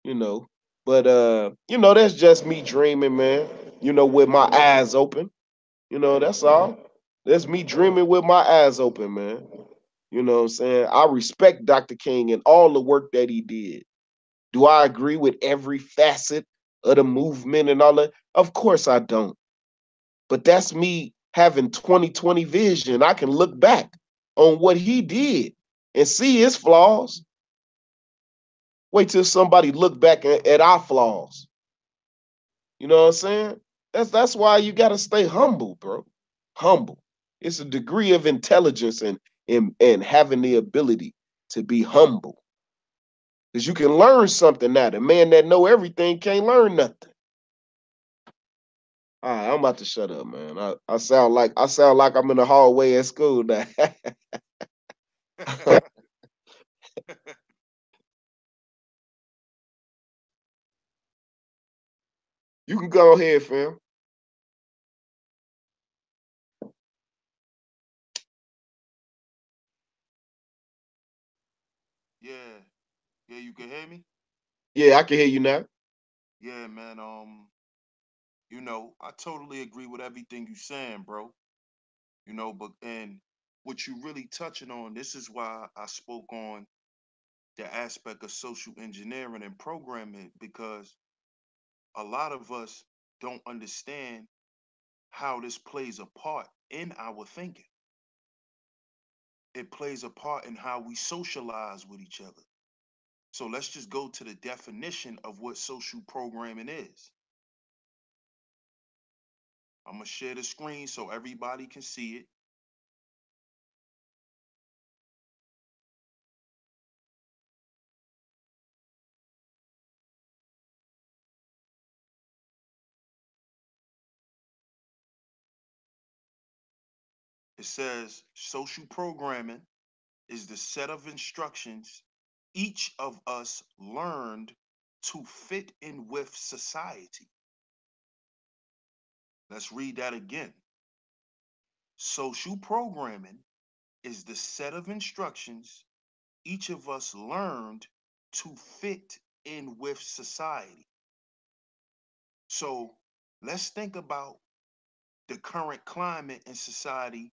You know, but that's just me dreaming, man. With my eyes open. That's all. That's me dreaming with my eyes open, man. You know what I'm saying? I respect Dr. King and all the work that he did. Do I agree with every facet of the movement and all that? Of course I don't. But that's me having 2020 vision. I can look back on what he did and see his flaws. Wait till somebody look back at our flaws. You know what I'm saying? That's why you gotta stay humble, bro. Humble. It's a degree of intelligence and having the ability to be humble. Because you can learn something now. The man that know everything can't learn nothing. All right, I'm about to shut up, man. I sound like I'm in the hallway at school now. You can go ahead, fam. Yeah, yeah, you can hear me? Yeah, I can hear you now. Yeah, man. I totally agree with everything you saying, bro. But and what you really touching on, this is why I spoke on the aspect of social engineering and programming, because a lot of us don't understand how this plays a part in our thinking. It plays a part in how we socialize with each other. So let's just go to the definition of what social programming is. I'm going to share the screen so everybody can see it. It says social programming is the set of instructions each of us learned to fit in with society. Let's read that again. Social programming is the set of instructions each of us learned to fit in with society. So let's think about the current climate in society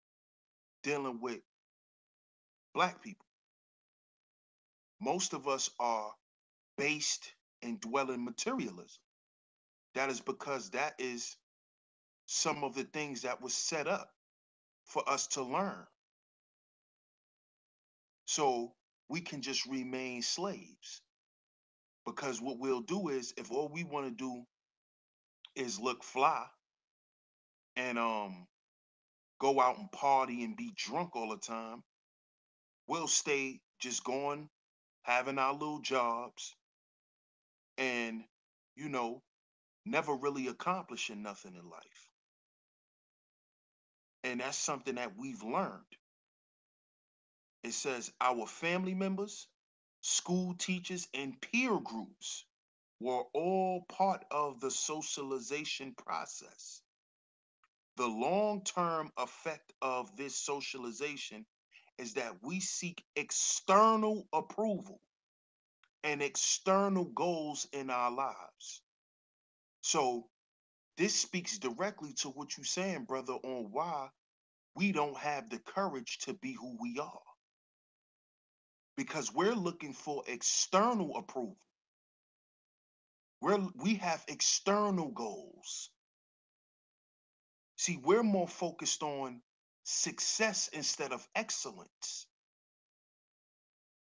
dealing with Black people. Most of us are based and dwell in materialism. That is because that is some of the things that was set up for us to learn. So we can just remain slaves. Because what we'll do is, if all we want to do is look fly and go out and party and be drunk all the time, we'll stay just going, having our little jobs, and you know, never really accomplishing nothing in life. And that's something that we've learned. It says our family members, school teachers, and peer groups were all part of the socialization process. The long term effect of this socialization is that we seek external approval and external goals in our lives. So, this speaks directly to what you're saying, brother, on why we don't have the courage to be who we are, because we're looking for external approval. We have external goals. See, we're more focused on success instead of excellence.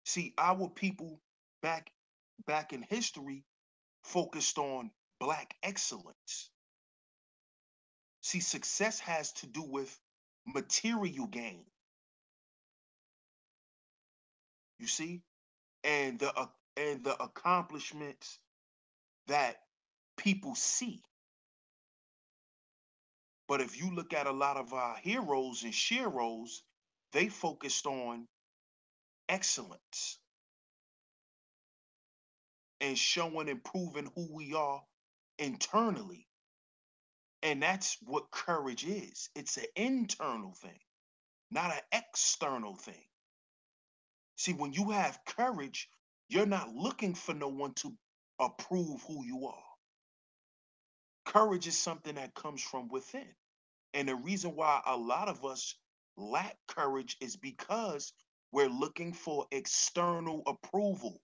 See, our people back back in history focused on Black excellence. See, success has to do with material gain. You see, and the accomplishments that people see. But if you look at a lot of our heroes and sheroes, they focused on excellence and showing and proving who we are internally. And that's what courage is. It's an internal thing, not an external thing. See, when you have courage, you're not looking for no one to approve who you are. Courage is something that comes from within. And the reason why a lot of us lack courage is because we're looking for external approval.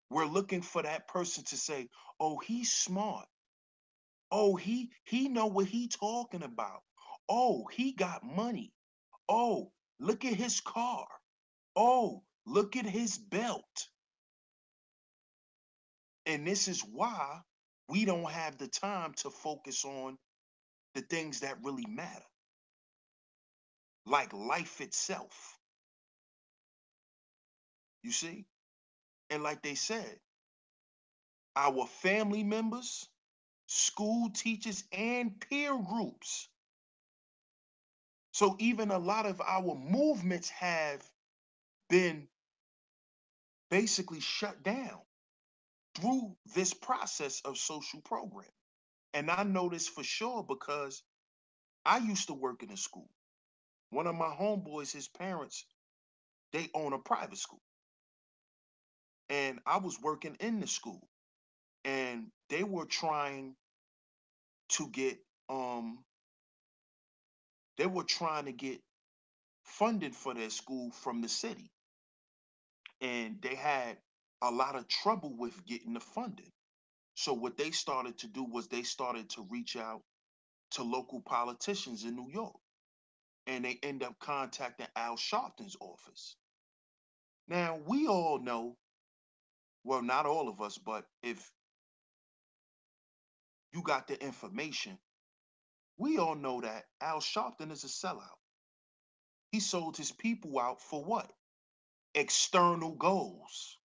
We're looking for that person to say, "Oh, he's smart. Oh, he know what he talking about. Oh, he got money. Oh, look at his car. Oh, look at his belt." And this is why we don't have the time to focus on the things that really matter, like life itself. You see? And like they said, our family members, school teachers, and peer groups. So even a lot of our movements have been basically shut down through this process of social programming. And I know this for sure because I used to work in a school. One of my homeboys, his parents, they own a private school. And I was working in the school. And they were trying to get um they were trying to get funded for their school from the city. And they had a lot of trouble with getting the funding. So what they started to do was they started to reach out to local politicians in New York. And they end up contacting Al Sharpton's office. Now, we all know, well, not all of us, but if you got the information, we all know that Al Sharpton is a sellout. He sold his people out for what? External goals,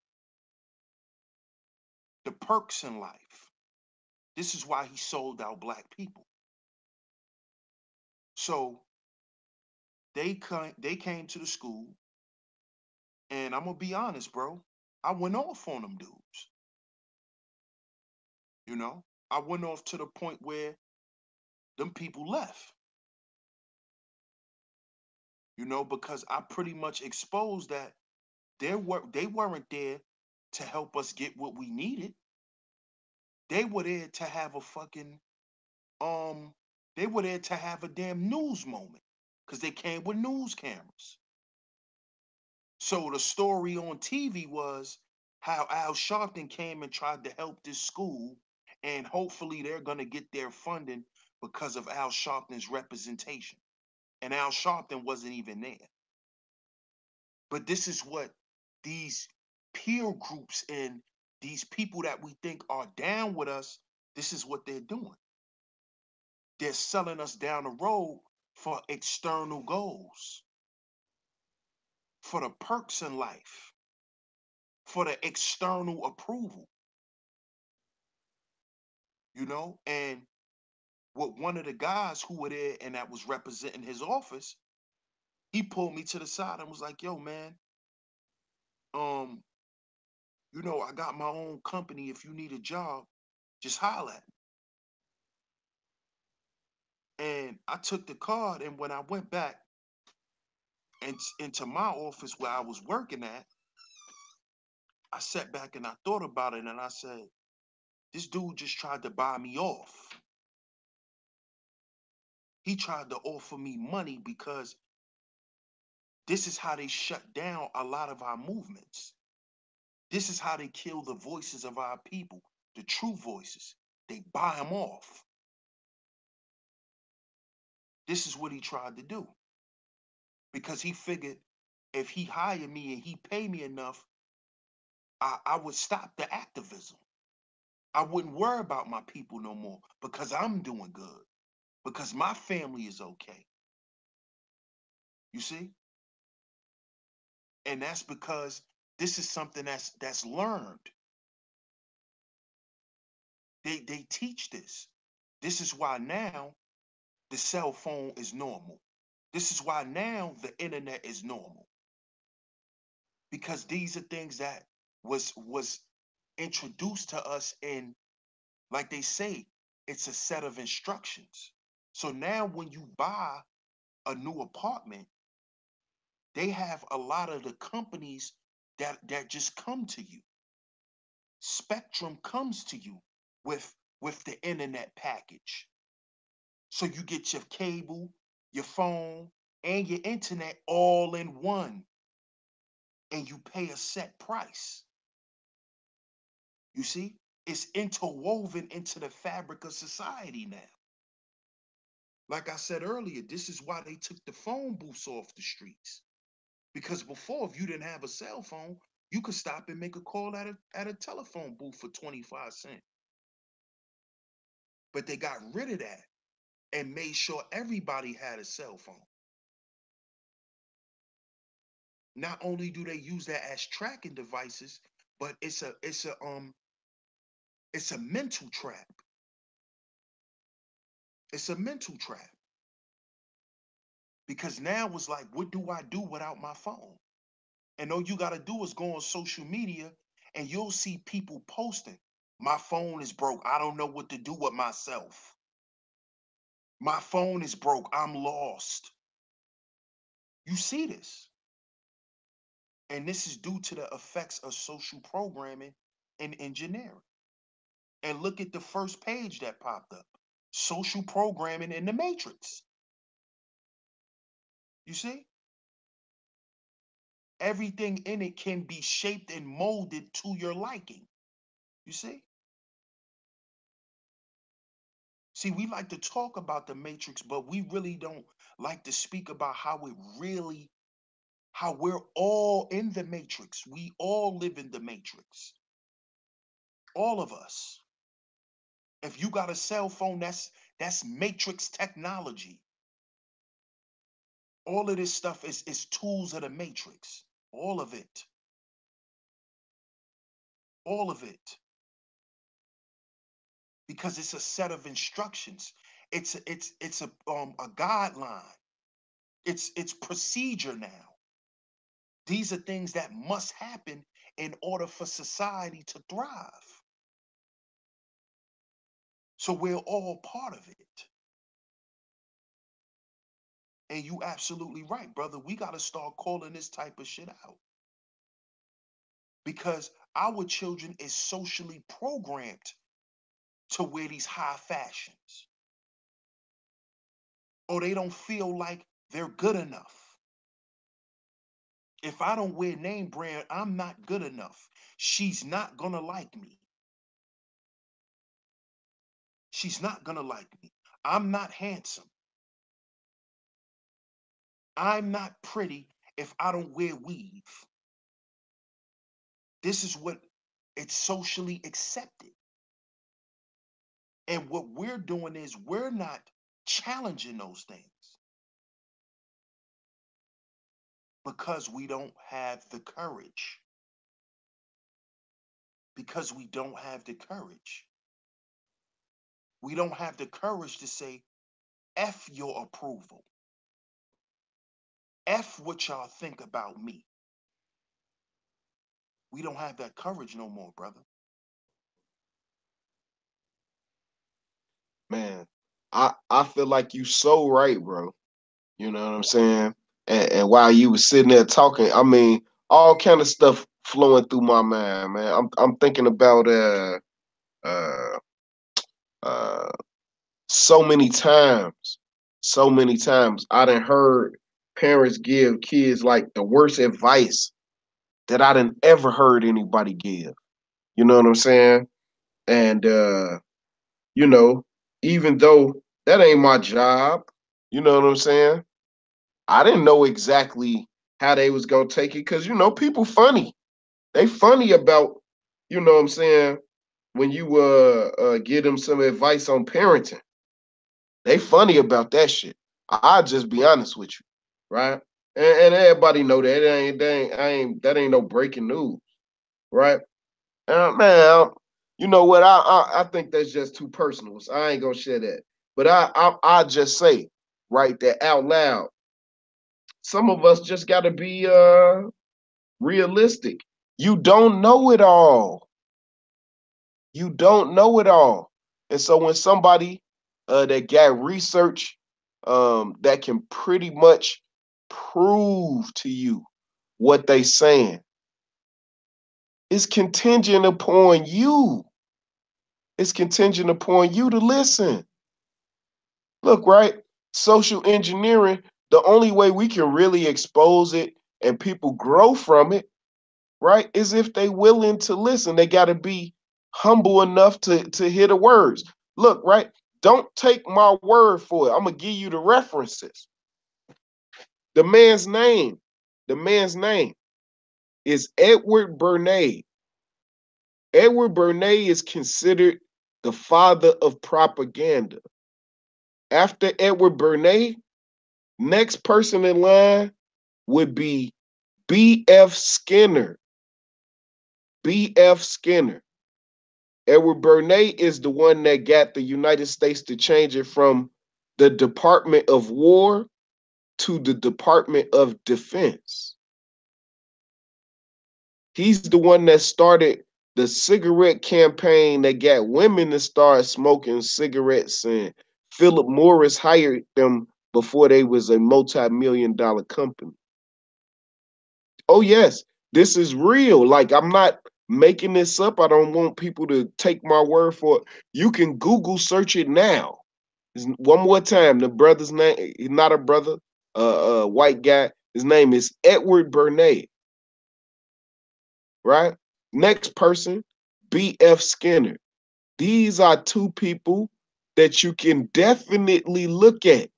the perks in life. This is why he sold out black people. So they came to the school, and I'm gonna be honest, bro. I went off on them dudes. You know, I went off to the point where them people left. You know, because I pretty much exposed that they weren't there to help us get what we needed. They were there to have a fucking um they were there to have a damn news moment because they came with news cameras. So the story on TV was how Al Sharpton came and tried to help this school, and hopefully they're gonna get their funding because of Al Sharpton's representation. And Al Sharpton wasn't even there. But this is what these peer groups and these people that we think are down with us, this is what they're doing. They're selling us down the road for external goals, for the perks in life, for the external approval, you know? And what one of the guys who were there and that was representing his office, he pulled me to the side and was like, "Yo, man, um, I got my own company. If you need a job, just holler at me." And I took the card, and when I went back into my office where I was working at, I sat back and I thought about it, and I said, this dude just tried to buy me off. He tried to offer me money because this is how they shut down a lot of our movements. This is how they kill the voices of our people, the true voices. They buy them off. This is what he tried to do because he figured if he hired me and he paid me enough, I would stop the activism. I wouldn't worry about my people no more because I'm doing good, because my family is okay. You see? And that's because this is something that's learned. They teach this. This is why now the cell phone is normal. This is why now the internet is normal. Because these are things that was introduced to us in, like they say, it's a set of instructions. So now when you buy a new apartment, They have a lot of the companies that just come to you. Spectrum comes to you with the internet package. So you get your cable, your phone, and your internet all in one, and you pay a set price. You see, it's interwoven into the fabric of society now. Like I said earlier, this is why they took the phone booths off the streets. Because before, if you didn't have a cell phone, you could stop and make a call at a telephone booth for 25 cents. But they got rid of that and made sure everybody had a cell phone. Not only do they use that as tracking devices, but it's a mental trap. It's a mental trap. Because now it's like, what do I do without my phone? And all you gotta do is go on social media and you'll see people posting, my phone is broke. I don't know what to do with myself. My phone is broke. I'm lost. You see this. And this is due to the effects of social programming and engineering. And look at the first page that popped up. Social programming in the matrix. You see? Everything in it can be shaped and molded to your liking. You see? See, we like to talk about the matrix, but we really don't like to speak about how we're all in the matrix. We all live in the matrix. All of us. If you got a cell phone, that's matrix technology. All of this stuff is tools of the matrix. All of it. All of it. Because it's a set of instructions. It's a guideline. It's procedure now. These are things that must happen in order for society to thrive. So we're all part of it. And you absolutely right, brother. We got to start calling this type of shit out. Because our children is socially programmed to wear these high fashions. Or they don't feel like they're good enough. If I don't wear name brand, I'm not good enough. She's not gonna like me. She's not gonna like me. I'm not handsome. I'm not pretty if I don't wear weave. This is what it's socially accepted. And what we're doing is we're not challenging those things because we don't have the courage. Because we don't have the courage. We don't have the courage to say, F your approval. F what y'all think about me. We don't have that courage no more, brother. Man, I feel like you so right, bro. You know what I'm saying? And while you was sitting there talking, I mean, all kind of stuff flowing through my mind, man. I'm thinking about uh uh so many times I done heard parents give kids like the worst advice that I done ever heard anybody give. You know what I'm saying? And you know, even though that ain't my job, you know what I'm saying? I didn't know exactly how they was gonna take it because you know people funny. They funny about, you know what I'm saying, when you give them some advice on parenting. They funny about that shit. I'll just be honest with you, right? And everybody know that. That ain't no breaking news, right? Man, you know what? I think that's just too personal. So I ain't gonna share that. But I just say right there out loud. Some of us just got to be realistic. You don't know it all. You don't know it all. And so when somebody that got research that can pretty much prove to you what they saying. It's contingent upon you. It's contingent upon you to listen. Look, right? Social engineering, the only way we can really expose it and people grow from it, right, is if they willing to listen. They got to be humble enough to hear the words. Look, right? Don't take my word for it. I'm going to give you the references. The man's name is Edward Bernays. Edward Bernays is considered the father of propaganda. After Edward Bernays, next person in line would be B.F. Skinner. B.F. Skinner. Edward Bernays is the one that got the United States to change it from the Department of War to the Department of Defense. He's the one that started the cigarette campaign that got women to start smoking cigarettes, and Philip Morris hired them before they was a multi-million-dollar company. Oh yes, this is real. Like, I'm not making this up. I don't want people to take my word for it. You can Google search it now. One more time, the brother's name, he's not a brother, white guy. His name is Edward Bernays, right? Next person, B.F. Skinner. These are two people that you can definitely look at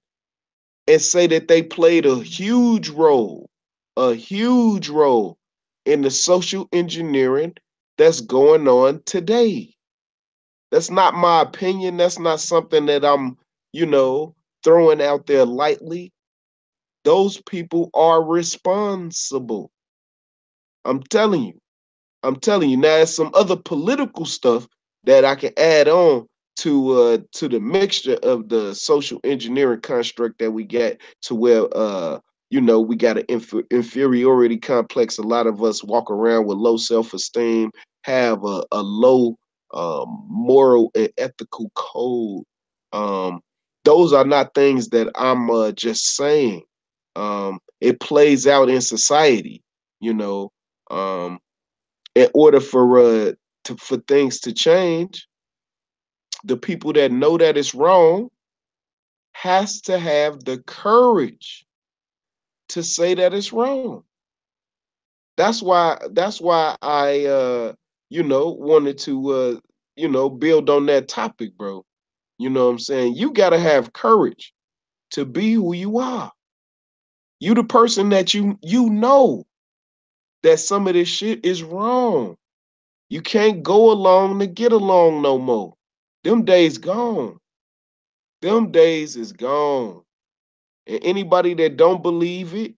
and say that they played a huge role in the social engineering that's going on today. That's not my opinion. That's not something that I'm, throwing out there lightly. Those people are responsible. I'm telling you. I'm telling you. Now, there's some other political stuff that I can add on to the mixture of the social engineering construct that we get, to where we got an inferiority complex. A lot of us walk around with low self-esteem, have a low moral and ethical code. Those are not things that I'm just saying. It plays out in society, you know. In order for things to change, the people that know that it's wrong has to have the courage to say that it's wrong. That's why I wanted to build on that topic, bro. You know what I'm saying? You got to have courage to be who you are. You the person that you know that some of this shit is wrong. You can't go along to get along no more. Them days gone. Them days is gone. And anybody that don't believe it,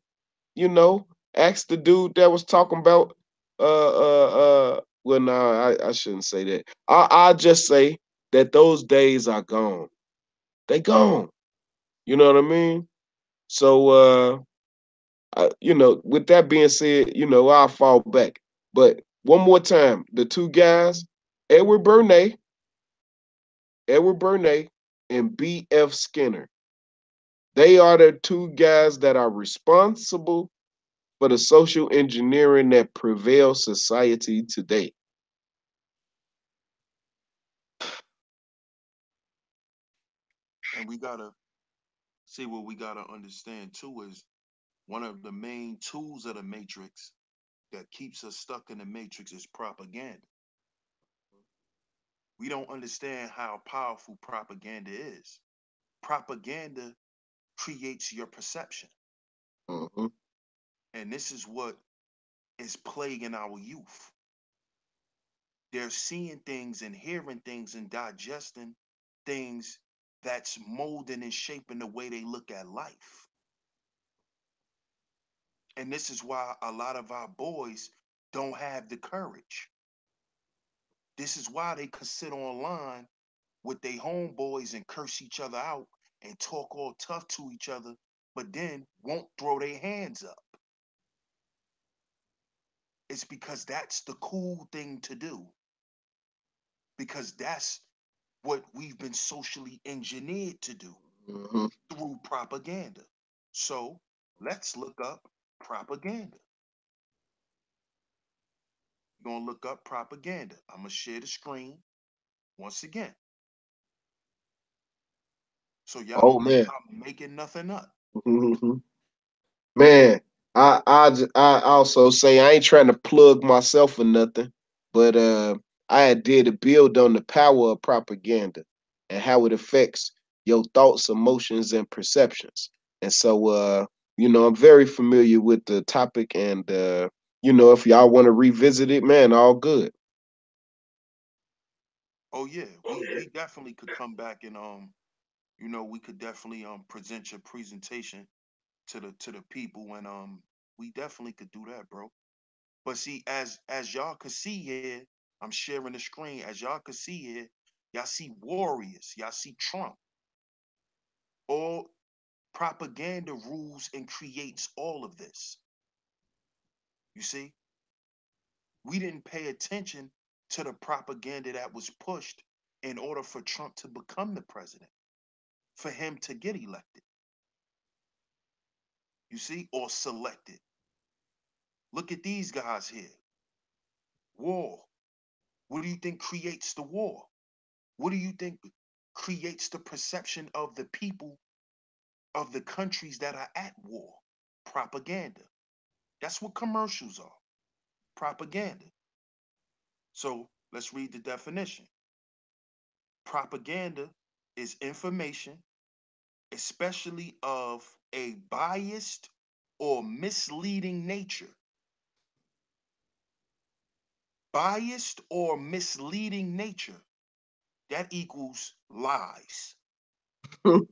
ask the dude that was talking about well, no, I shouldn't say that. I'll just say that those days are gone. They gone. You know what I mean? So with that being said, I'll fall back. But one more time, the two guys, Edward Bernays, and B.F. Skinner. They are the two guys that are responsible for the social engineering that prevails society today. And we gotta see, what we gotta understand too is one of the main tools of the matrix that keeps us stuck in the matrix is propaganda. We don't understand how powerful propaganda is. Propaganda creates your perception. Mhm. And this is what is plaguing our youth. They're seeing things and hearing things and digesting things that's molding and shaping the way they look at life. And this is why a lot of our boys don't have the courage. This is why they could sit online with their homeboys and curse each other out and talk all tough to each other, but then won't throw their hands up. It's because that's the cool thing to do. Because that's what we've been socially engineered to do Mhm. through propaganda. So Let's look up propaganda. You're going to look up propaganda. I'm going to share the screen once again. So y'all Oh think man. I'm making nothing up. Man, I also say I ain't trying to plug myself or nothing, but I had did a build on the power of propaganda and how it affects your thoughts, emotions, and perceptions. And so I'm very familiar with the topic, and if y'all want to revisit it, man, all good. Oh yeah, we definitely could come back and we could definitely present your presentation to the people, and we definitely could do that, bro. But see, as y'all could see here, I'm sharing the screen. As y'all could see here, y'all see warriors, y'all see Trump. All propaganda rules and creates all of this. You see, we didn't pay attention to the propaganda that was pushed in order for Trump to become the president, for him to get elected. You see, or selected. Look at these guys here. War. What do you think creates the war? What do you think creates the perception of the people of the countries that are at war? Propaganda. That's what commercials are. Propaganda. So let's read the definition. Propaganda is information, especially of a biased or misleading nature. Biased or misleading nature. That equals lies. Used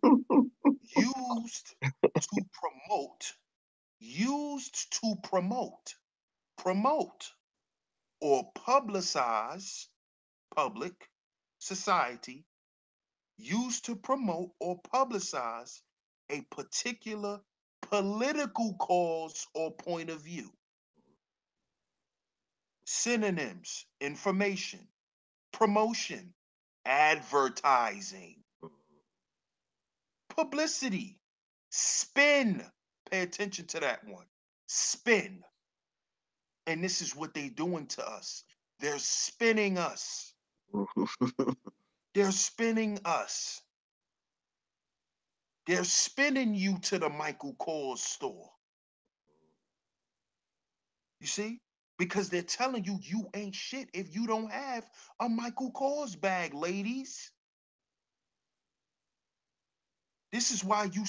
to promote, used to promote or publicize public, society, used to promote or publicize a particular political cause or point of view. Synonyms: information, promotion, advertising, publicity, spin. Pay attention to that one. Spin. And this is what they're doing to us. They're spinning us. They're spinning us. They're spinning you to the Michael Kors store. You see? Because they're telling you you ain't shit if you don't have a Michael Kors bag, ladies. This is why you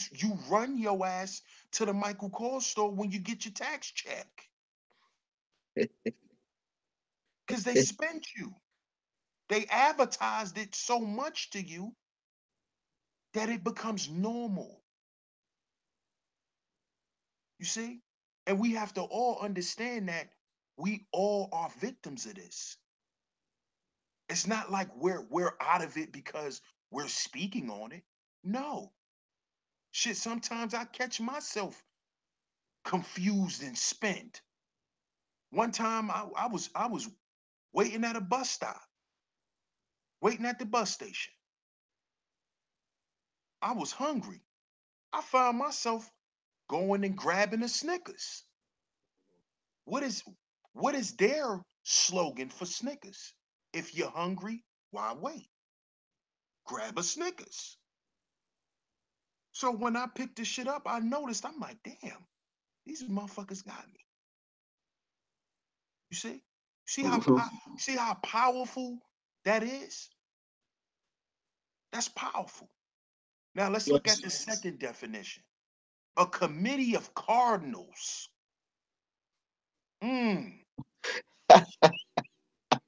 run your ass to the Michael Kors store when you get your tax check. Because they spent you. They advertised it so much to you that it becomes normal. You see? And we have to all understand that we all are victims of this. It's not like we're out of it because we're speaking on it. No. Shit, sometimes I catch myself confused and spent. One time I was waiting at a bus stop, waiting at the bus station. I was hungry. I found myself going and grabbing a Snickers. What is what is their slogan for Snickers? If you're hungry, why wait? Grab a Snickers. So when I picked this shit up, I noticed, I'm like, damn, these motherfuckers got me. You see? See how powerful that is? That's powerful. Now let's look at Yes. the second definition. A committee of cardinals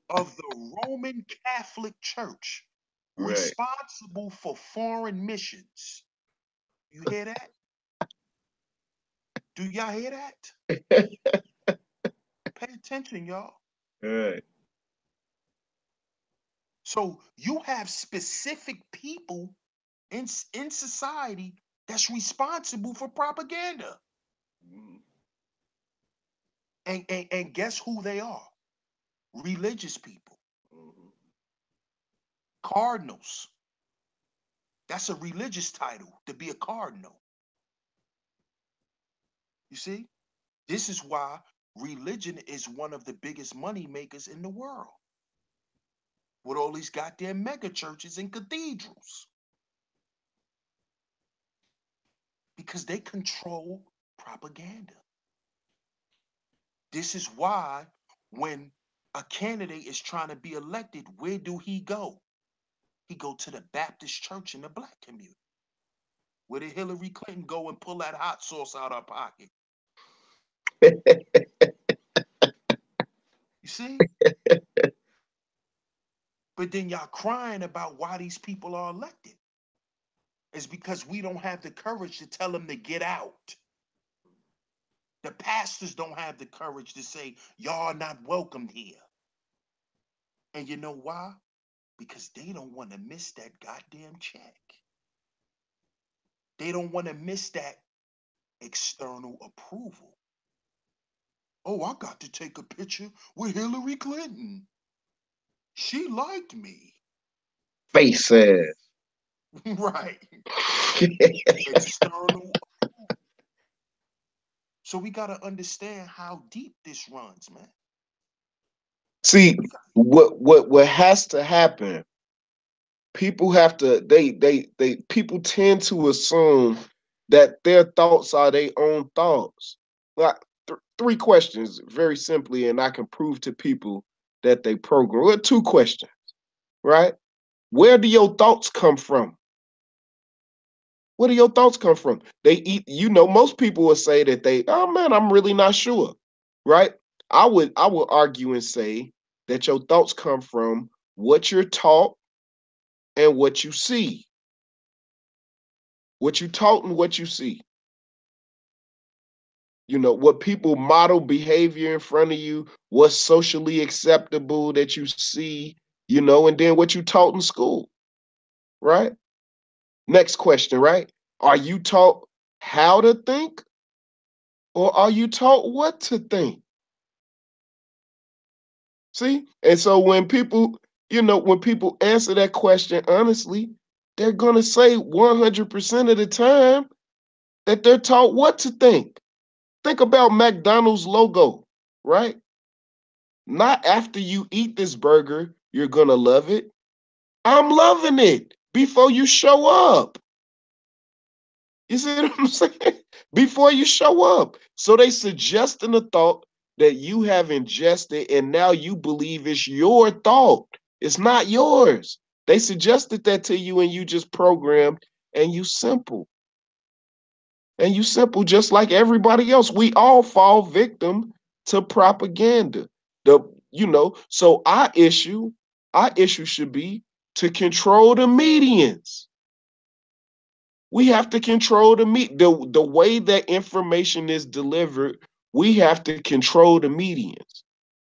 of the Roman Catholic Church Right. responsible for foreign missions. You hear that? Do y'all hear that? Pay attention, y'all. Right. So you have specific people in society that's responsible for propaganda. And guess who they are? Religious people. Cardinals. That's a religious title, to be a cardinal. You see? This is why religion is one of the biggest money makers in the world, with all these goddamn mega churches and cathedrals, because they control propaganda. This is why when a candidate is trying to be elected, where do he go? He go to the Baptist church in the black community. Where did Hillary Clinton go and pull that hot sauce out her pocket? You see? But then y'all crying about why these people are elected. It's because we don't have the courage to tell them to get out. The pastors don't have the courage to say, y'all are not welcomed here. And you know why? Because they don't want to miss that goddamn check. They don't want to miss that external approval. Oh, I got to take a picture with Hillary Clinton. She liked me. Face ass. Right. External. So we got to understand how deep this runs, man. See, what has to happen, people have to people tend to assume that their thoughts are their own thoughts. Like three questions very simply, and I can prove to people that they program. Well, two questions, right? Where do your thoughts come from? Where do your thoughts come from? They eat, most people would say that oh man, I'm really not sure. Right? I would argue and say that your thoughts come from what you're taught and what you see. What you taught and what you see. What people model behavior in front of you, what's socially acceptable that you see, and then what you taught in school. Right? Next question, right? Are you taught how to think, or are you taught what to think? See? And so when people, when people answer that question honestly, they're going to say 100% of the time that they're taught what to think. Think about McDonald's logo, right? Not after you eat this burger, you're going to love it. I'm loving it before you show up. You see what I'm saying? Before you show up. So they suggesting a thought that you have ingested, and now you believe it's your thought. It's not yours. They suggested that to you, and you just programmed, and you simple. And you simple just like everybody else. We all fall victim to propaganda. So our issue should be to control the medians. We have to control the way that information is delivered. We have to control the medians.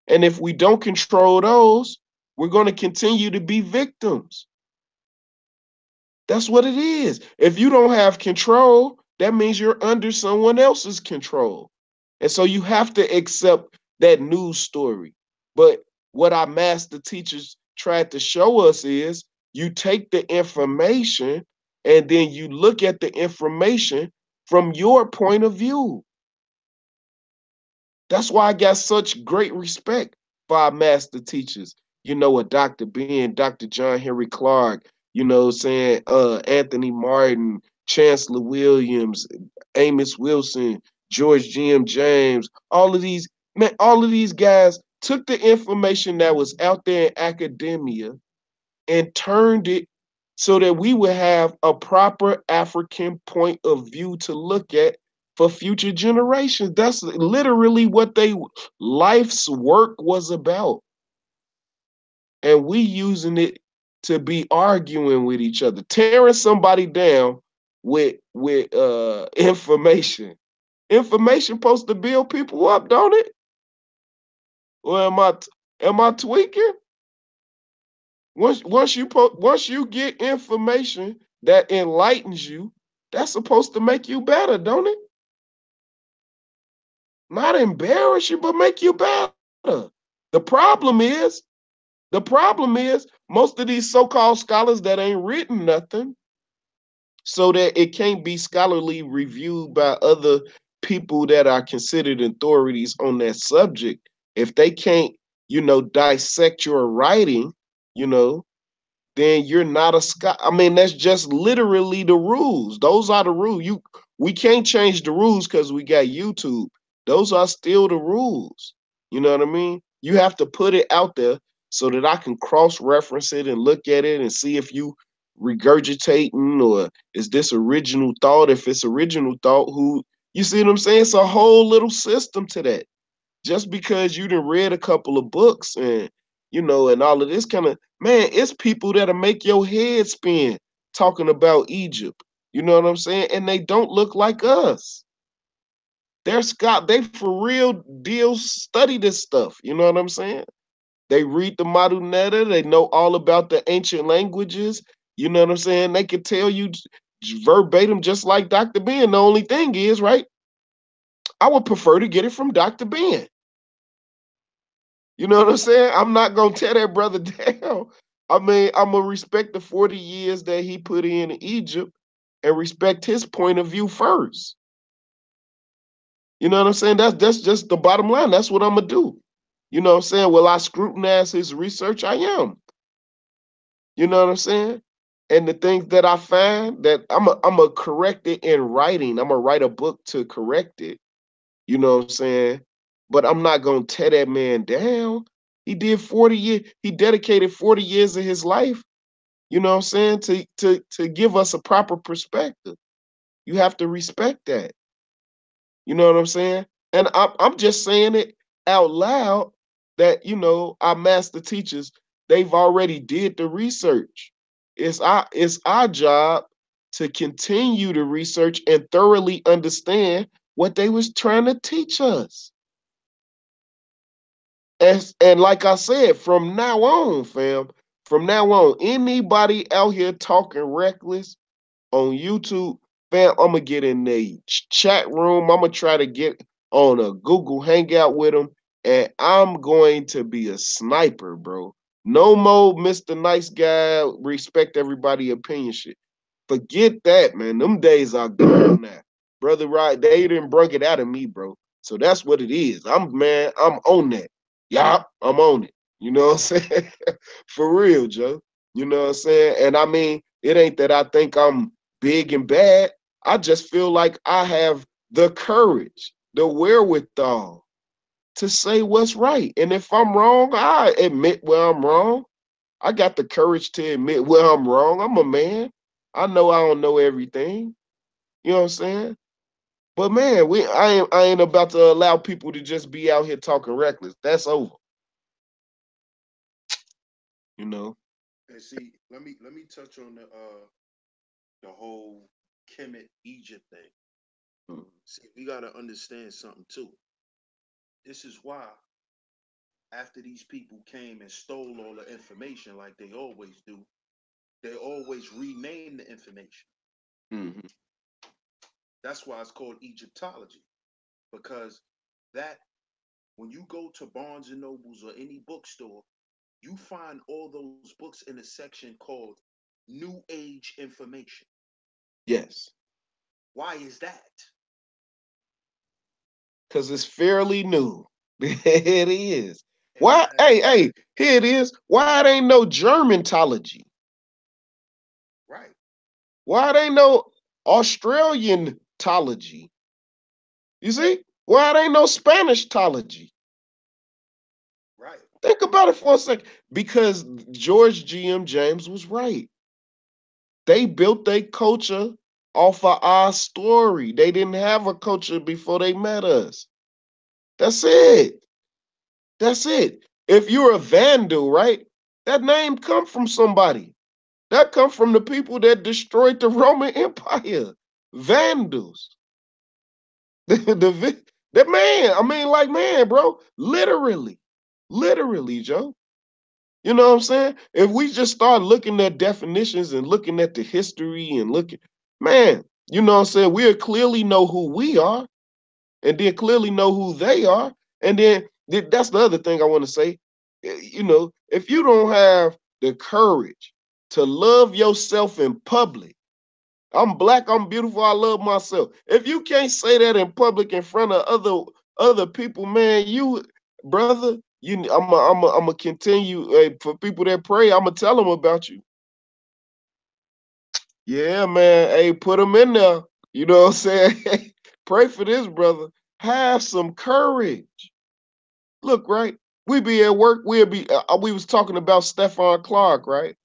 And if we don't control those, we're going to continue to be victims. That's what it is. If you don't have control, that means you're under someone else's control. And so you have to accept that news story. But what our master teachers tried to show us is you take the information and then you look at the information from your point of view. That's why I got such great respect for our master teachers. A Dr. Ben, Dr. John Henry Clark, saying Anthony Martin, Chancellor Williams, Amos Wilson, George G.M. James, all of these guys took the information that was out there in academia and turned it so that we would have a proper African point of view to look at for future generations. That's literally what they life's work was about. And we using it to be arguing with each other, tearing somebody down with information. Information supposed to build people up, don't it? Or am I tweaking? Once you get information that enlightens you, that's supposed to make you better, don't it? Not embarrass you, but make you better. The problem is, most of these so-called scholars that ain't written nothing, so that it can't be scholarly reviewed by other people that are considered authorities on that subject, if they can't, dissect your writing, then you're not a scholar. I mean, that's just literally the rules. Those are the rules. We can't change the rules because we got YouTube. Those are still the rules. You know what I mean? You have to put it out there so that I can cross-reference it and look at it and see if you regurgitating or is this original thought. If it's original thought, you see what I'm saying? It's a whole little system to that. Just because you done read a couple of books and and all of this kind of, man, it's people that'll make your head spin talking about Egypt. You know what I'm saying? And they don't look like us. They for real deal study this stuff. You know what I'm saying? They read the Maduneta, they know all about the ancient languages. You know what I'm saying? They can tell you verbatim just like Dr. Ben. The only thing is, right, I would prefer to get it from Dr. Ben. You know what I'm saying? I'm not gonna tear that brother down. I mean, I'm gonna respect the 40 years that he put in Egypt and respect his point of view first. You know what I'm saying? That's just the bottom line. That's what I'm gonna do. You know what I'm saying? Will I scrutinize his research? I am. You know what I'm saying? And the things that I find that I'm a correct it in writing. I'm gonna write a book to correct it. You know what I'm saying? But I'm not gonna tear that man down. He did 40 years, he dedicated 40 years of his life, you know what I'm saying, to give us a proper perspective. You have to respect that. You know what I'm saying? And I'm just saying it out loud that, our master teachers, they've already did the research. It's our job to continue to research and thoroughly understand what they was trying to teach us. And like I said, from now on, fam, from now on, anybody out here talking reckless on YouTube, fam, I'm gonna get in the chat room. I'm gonna try to get on a Google Hangout with them, and I'm going to be a sniper, bro. No more Mr. Nice Guy, respect everybody opinion shit. Forget that, man. Them days are gone now. Brother, right? They didn't bring it out of me, bro. So that's what it is. I'm on that. Yup, I'm on it. You know what I'm saying? For real, Joe. You know what I'm saying? And I mean, it ain't that I think I'm big and bad. I just feel like I have the courage, the wherewithal to say what's right. And if I'm wrong, I admit where I'm wrong. I got the courage to admit where I'm wrong. I'm a man. I know I don't know everything. You know what I'm saying? But man, I ain't about to allow people to just be out here talking reckless. That's over. You know. And see, let me touch on the whole Kemet Egypt thing. See, we gotta understand something too. This is why after these people came and stole all the information like they always do, they always rename the information. Mm-hmm. That's why it's called Egyptology. Because that when you go to Barnes and Nobles or any bookstore, you find all those books in a section called New Age Information. Yes. Why is that? Because it's fairly new. It is. And Why? Hey, here it is. Why it ain't no Germantology? right. Why it ain't no Australian-tology? You see? Why it ain't no Spanish-tology? Right. Think about it for a second. Because George G.M. James was right. They built their culture off of our story. They didn't have a culture before they met us. That's it. That's it. If you're a Vandal, right? That name come from somebody. That come from the people that destroyed the Roman Empire. Vandals. The man, I mean, like, man, bro, literally, Joe. You know what I'm saying? If we just start looking at definitions and looking at the history and looking, man, you know what I'm saying? We'll clearly know who we are and then clearly know who they are. And then that's the other thing I want to say. If you don't have the courage to love yourself in public, I'm black, I'm beautiful, I love myself. If you can't say that in public in front of other people, man, you brother, I'm continue for people that pray, I'm gonna tell them about you. Yeah, man. Hey, put them in there. You know what I'm saying? Pray for this brother. Have some courage. Look, right? We be at work. We was talking about Stephon Clark, right?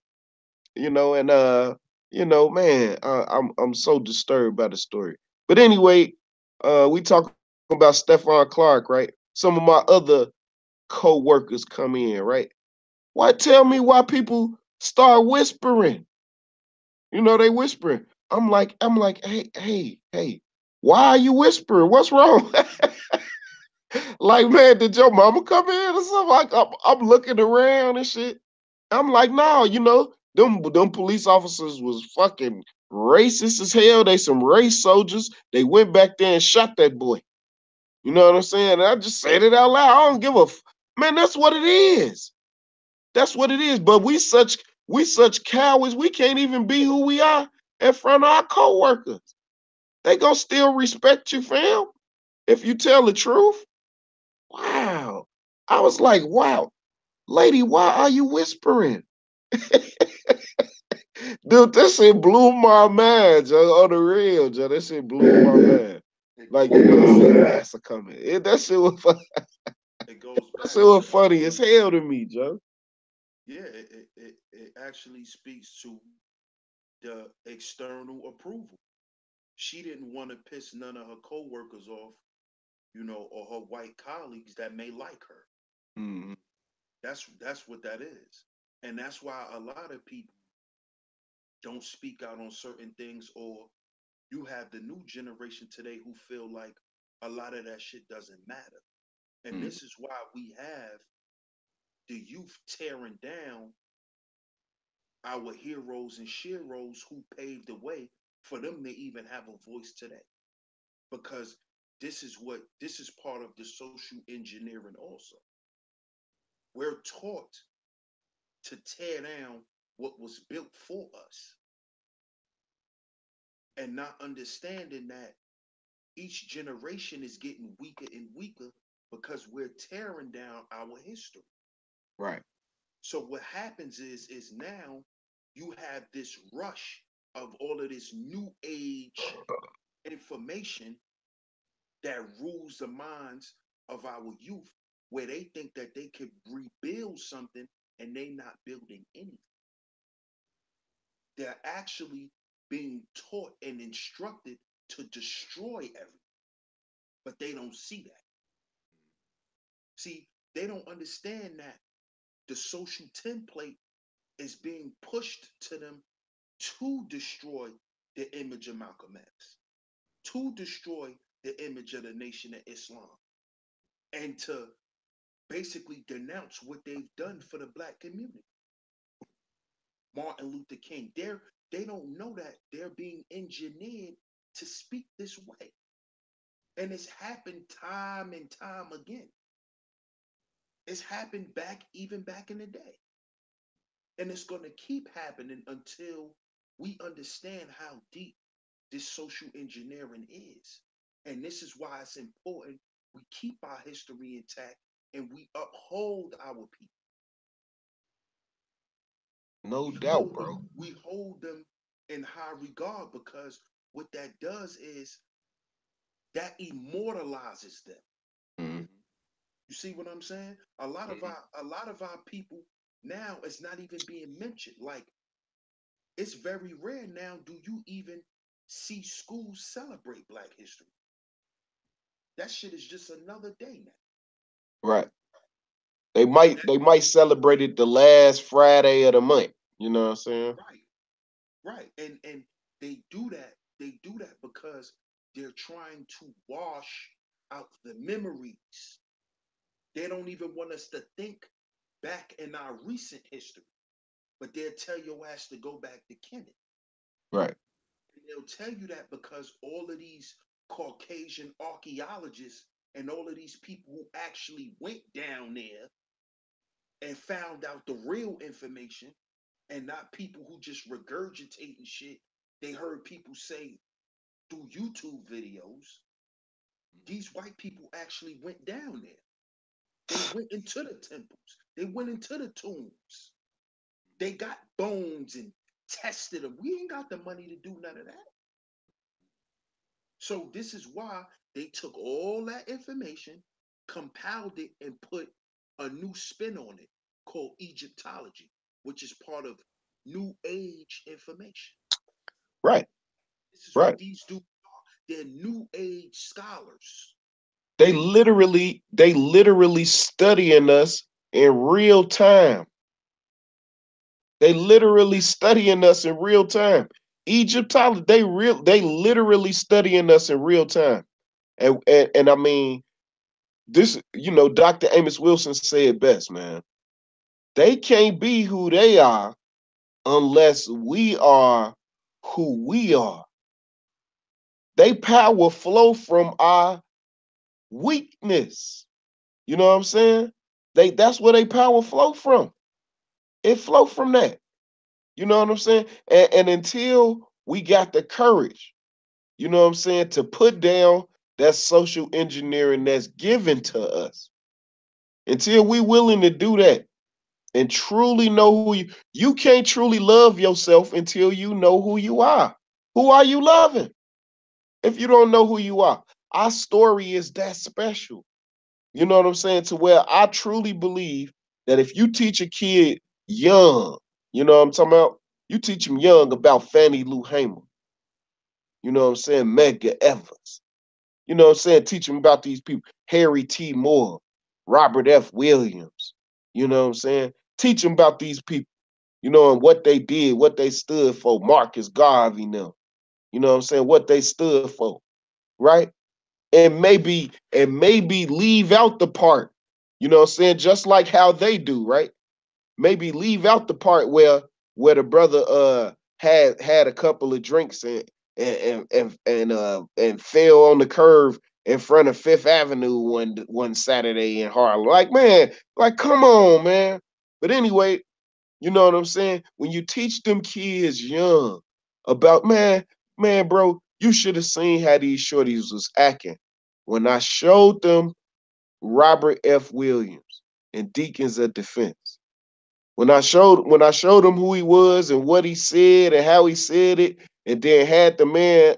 You know, and man, I'm so disturbed by the story. But anyway, we talking about Stephon Clark, right? Some of my other co-workers come in, right? Why tell me why people start whispering? You know, they whispering. I'm like, hey, why are you whispering? What's wrong? Like, man, did your mama come in or something? Like, I'm looking around and shit. I'm like, no, them police officers was fucking racist as hell. They some race soldiers. They went back there and shot that boy. You know what I'm saying? And I just said it out loud. I don't give a man. That's what it is. That's what it is. But we such cowards. We can't even be who we are in front of our coworkers. They gonna still respect you, fam, if you tell the truth. Wow. I was like, wow, lady, why are you whispering? Dude, this shit blew my mind, Joe, on the real, Joe. That shit blew my mind. It Like, goes back. massa coming. That shit was It goes that back shit to was funny as hell to me, Joe. yeah. It actually speaks to the external approval. She didn't want to piss none of her coworkers off, or her white colleagues that may like her. Mm, That's what that is, and that's why a lot of people don't speak out on certain things, or you have the new generation today who feel like a lot of that shit doesn't matter. And mm. this is why we have the youth tearing down our heroes and sheroes who paved the way for them to even have a voice today. Because this is part of the social engineering also. We're taught to tear down what was built for us and not understanding that each generation is getting weaker and weaker because we're tearing down our history. Right. So what happens is now you have this rush of all of this new age information that rules the minds of our youth, where they think that they could rebuild something and they not building anything. They're actually being taught and instructed to destroy everything, but they don't see that. See, they don't understand that the social template is being pushed to them to destroy the image of Malcolm X, to destroy the image of the Nation of Islam, and to basically denounce what they've done for the black community. Martin Luther King, they don't know that they're being engineered to speak this way. And it's happened time and time again. It's happened even back in the day. And it's going to keep happening until we understand how deep this social engineering is. And this is why it's important we keep our history intact and we uphold our people. No We doubt, hold them, bro. we hold them in high regard because what that does is that immortalizes them. Mm, You see what I'm saying? A lot of our people now it's not even being mentioned. Like it's very rare now. Do you even see schools celebrate Black History? That shit is just another day now. right. They And might that, they might celebrate it the last Friday of the month. You know what I'm saying? right, right. And they do that because they're trying to wash out the memories. They don't even want us to think back in our recent history, but they'll tell your ass to go back to Kemet. Right. And they'll tell you that because all of these Caucasian archaeologists and all of these people who actually went down there and found out the real information and not people who just regurgitating shit They heard people say through YouTube videos, these white people actually went down there. They went into the temples. They went into the tombs. They got bones and tested them. We ain't got the money to do none of that. So this is why they took all that information, compiled it, and put a new spin on it called Egyptology, which is part of New Age information. Right. This is Right. what these dudes are. They're New Age scholars. They literally studying us in real time. They literally studying us in real time. Egyptology, they literally studying us in real time. And I mean, this, Dr. Amos Wilson said best, man. They can't be who they are unless we are who we are. They power flow from our weakness. You know what I'm saying? That's where they power flow from. It flow from that. You know what I'm saying? And until we got the courage, you know what I'm saying, to put down that social engineering that's given to us, until we willing to do that and truly know who you can't truly love yourself until you know who you are. Who are you loving if you don't know who you are? Our story is that special. You know what I'm saying? To where I truly believe that if you teach a kid young, you know what I'm talking about? You teach them young about Fannie Lou Hamer. You know what I'm saying? Medgar Evers. You know what I'm saying? Teach them about these people. Harry T. Moore, Robert F. Williams. You know what I'm saying? Teach them about these people, and what they did, what they stood for. Marcus Garvey now. You know what I'm saying? What they stood for. Right? And maybe leave out the part, you know what I'm saying, just like how they do, right? Maybe leave out the part where the brother had a couple of drinks and fell on the curve in front of Fifth Avenue one Saturday in Harlem. Like, man, like, come on, man. But anyway, you know what I'm saying? When you teach them kids young about, bro, you should have seen how these shorties was acting when I showed them Robert F. Williams and Deacons of Defense. When I showed them who he was and what he said and how he said it, and then had the man,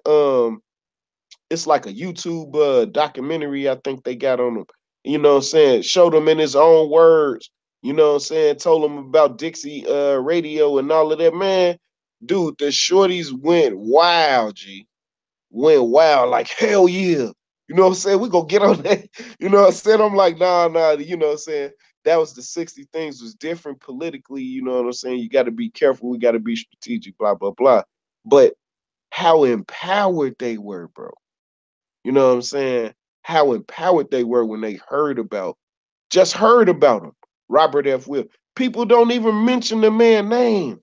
it's like a YouTube documentary I think they got on him. You know what I'm saying? Showed him in his own words. You know what I'm saying? Told him about Dixie radio and all of that. Man, dude, the shorties went wild, G. Went wild, like, hell yeah. You know what I'm saying? We gonna get on that. You know what I'm saying? I'm like, nah, you know what I'm saying? That was the 60 things was different politically, you know what I'm saying? You gotta be careful, we gotta be strategic, blah, blah, blah. But how empowered they were, bro. You know what I'm saying? How empowered they were when they just heard about him. Robert F. Will. People don't even mention the man's name.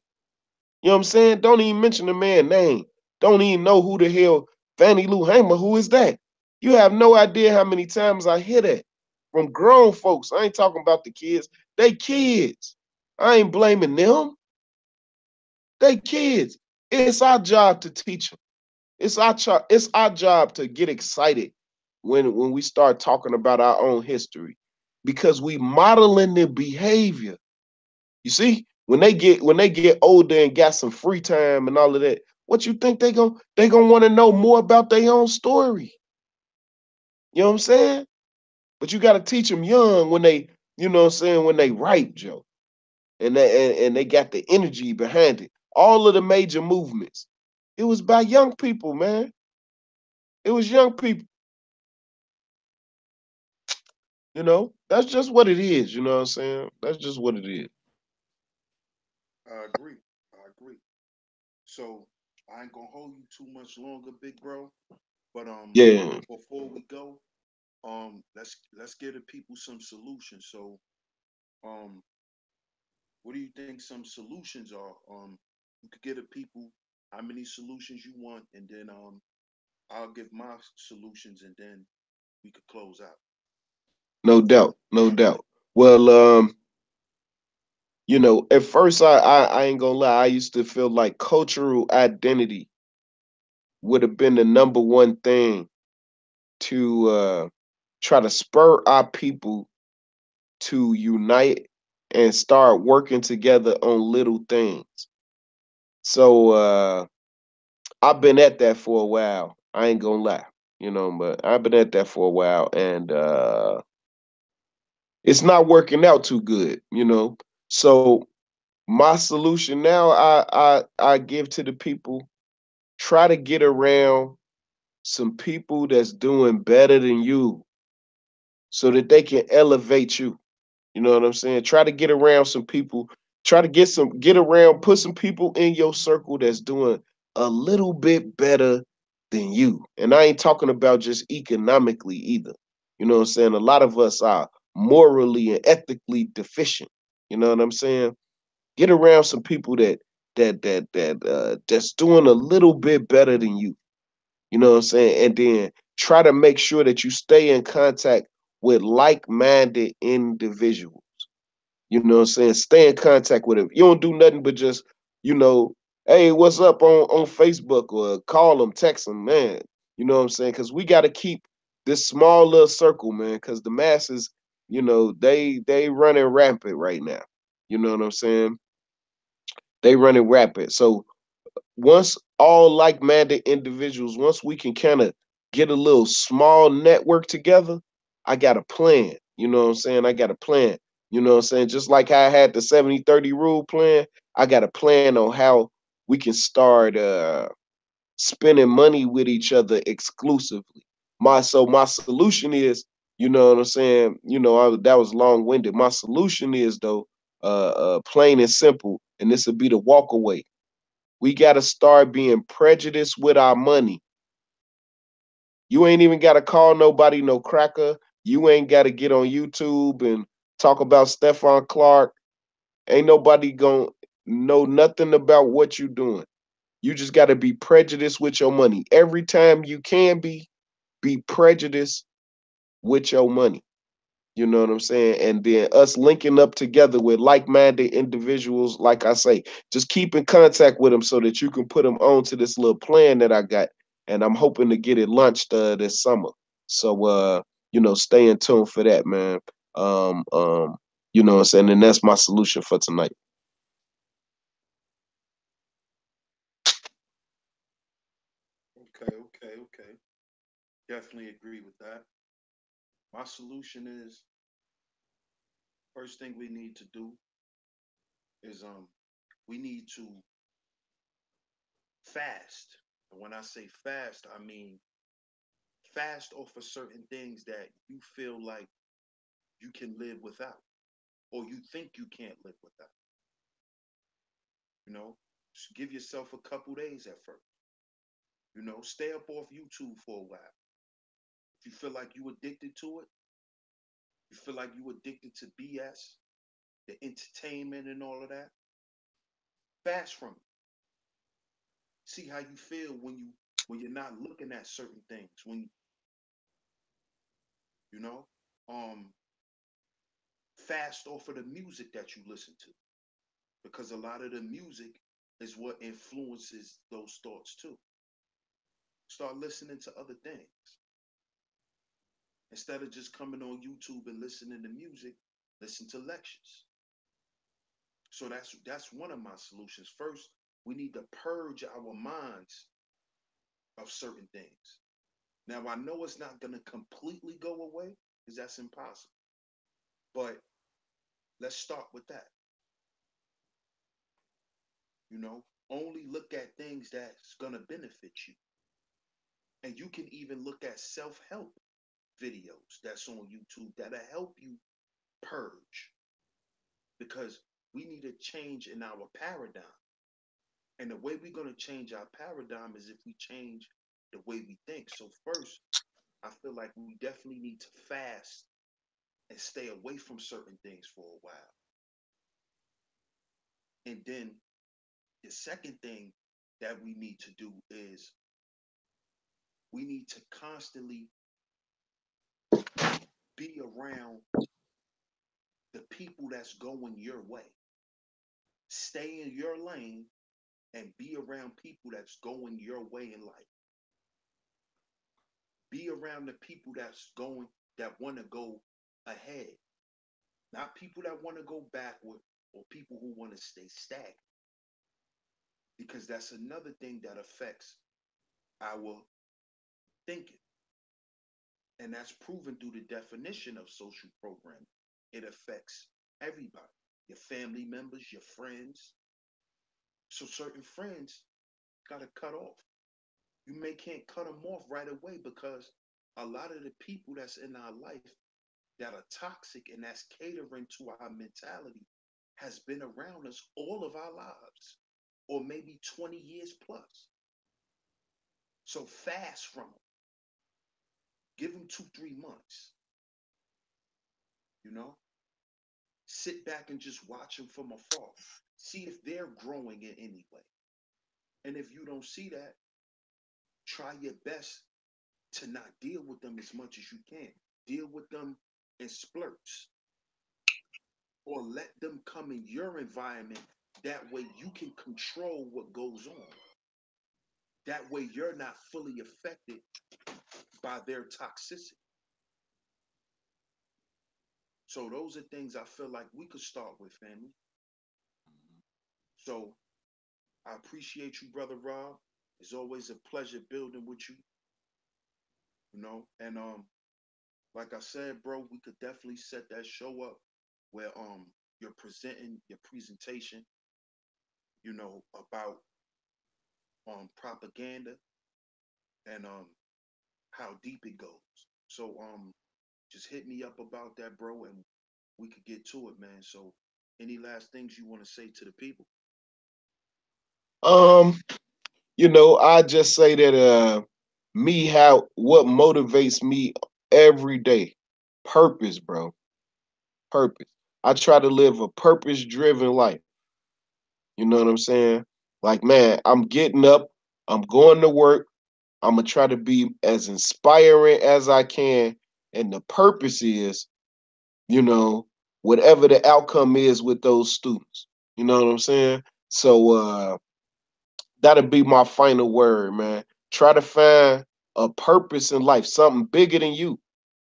You know what I'm saying? Don't even mention the man's name. Don't even know who the hell Fannie Lou Hamer, who is that? You have no idea how many times I hear that from grown folks. I ain't talking about the kids. They kids. I ain't blaming them. They kids. It's our job to teach them. It's our job to get excited when we start talking about our own history, because we modeling the behavior. You see, when they get older and got some free time and all of that, what you think they gonna want to know more about their own story? You know what I'm saying? But you got to teach them young when they, you know what I'm saying, when they ripe, Joe, and they got the energy behind it. All of the major movements, it was by young people, man. It was young people. That's just what it is. You know what I'm saying? That's just what it is. I agree. I agree. So I ain't gonna hold you too much longer, big bro. But Yeah. before we go, let's give the people some solutions. So um, what do you think some solutions are? You could give the people how many solutions you want, and then I'll give my solutions, and then we could close out. No doubt. No doubt. Well, at first I ain't gonna lie, I used to feel like cultural identity. would have been the number one thing to try to spur our people to unite and start working together on little things. So I've been at that for a while. I ain't gonna lie, but I've been at that for a while, and it's not working out too good. So my solution now, I give to the people: try to get around some people that's doing better than you, so that they can elevate you. You know what I'm saying? Try to get around some people. Try to get around, put some people in your circle that's doing a little bit better than you. And I ain't talking about just economically either. You know what I'm saying? A lot of us are morally and ethically deficient. You know what I'm saying? Get around some people that's doing a little bit better than you. You know what I'm saying? And then try to make sure that you stay in contact with like-minded individuals. You know what I'm saying? Stay in contact with them. You don't do nothing but just, hey, what's up on Facebook, or call them, text them, man. You know what I'm saying? Because we got to keep this small little circle, man, because the masses, they running rampant right now. You know what I'm saying? They running rapid. So once all like-minded individuals, once we can kind of get a little small network together, I got a plan. You know what I'm saying? I got a plan. You know what I'm saying? Just like how I had the 70-30 rule plan, I got a plan on how we can start spending money with each other exclusively. My solution is, you know what I'm saying? That was long-winded. My solution is, though, plain and simple, and this would be the walk away. We got to start being prejudiced with our money. You ain't even got to call nobody no cracker. You ain't got to get on YouTube and talk about Stephon Clark. Ain't nobody going to know nothing about what you doing. You just got to be prejudiced with your money. Every time you can be prejudiced with your money. You know what I'm saying? And then us linking up together with like-minded individuals, like I say, just keep in contact with them so that you can put them on to this little plan that I got. And I'm hoping to get it launched this summer. So stay in tune for that, man. You know what I'm saying? And that's my solution for tonight. Okay. Definitely agree with that. My solution is, first thing we need to do is we need to fast. And when I say fast, I mean fast off of certain things that you feel like you can live without, or you think you can't live without. You know, just give yourself a couple days at first. Stay up off YouTube for a while. If you feel like you addicted to it, you feel like you addicted to BS, the entertainment and all of that, fast from it. See how you feel when you're not looking at certain things. When you know, um, fast off of the music that you listen to, because a lot of the music is what influences those thoughts too. Start listening to other things instead of just coming on YouTube and listening to music. Listen to lectures. So that's one of my solutions. First, we need to purge our minds of certain things. Now I know it's not going to completely go away because that's impossible. But let's start with that. Only look at things that's going to benefit you. And you can even look at self-help videos that's on YouTube that'll help you purge, because we need a change in our paradigm. And the way we're going to change our paradigm is if we change the way we think. So first, I feel like we definitely need to fast and stay away from certain things for a while. And then the second thing that we need to do is we need to constantly be around the people that's going your way. Stay in your lane and be around people that's going your way in life. Be around the people that want to go ahead, not people that want to go backward or people who want to stay stagnant. Because that's another thing that affects our thinking. And that's proven through the definition of social programming. It affects everybody, your family members, your friends. So certain friends got to cut off. Can't cut them off right away because a lot of the people that's in our life that are toxic and that's catering to our mentality has been around us all of our lives, or maybe 20 years plus. So fast from them. Give them 2, 3 months. You know, sit back and just watch them from afar. See if they're growing in any way. And if you don't see that, try your best to not deal with them as much as you can. Deal with them in splurts. Or let them come in your environment. That way you can control what goes on. That way you're not fully affected by their toxicity. So those are things I feel like we could start with, family. So I appreciate you, Brother Rob. It's always a pleasure building with you. And like I said, bro, we could definitely set that show up where you're presenting your presentation, about propaganda and how deep it goes. So just hit me up about that, bro, and we could get to it, man. So any last things you want to say to the people? Um, I just say that what motivates me every day, purpose, bro. Purpose. I try to live a purpose driven life. You know what I'm saying? Like, man, I'm getting up, I'm going to work, I'm gonna try to be as inspiring as I can. And the purpose is, you know, whatever the outcome is with those students. You know what I'm saying? So that'll be my final word, man. Try to find a purpose in life, something bigger than you.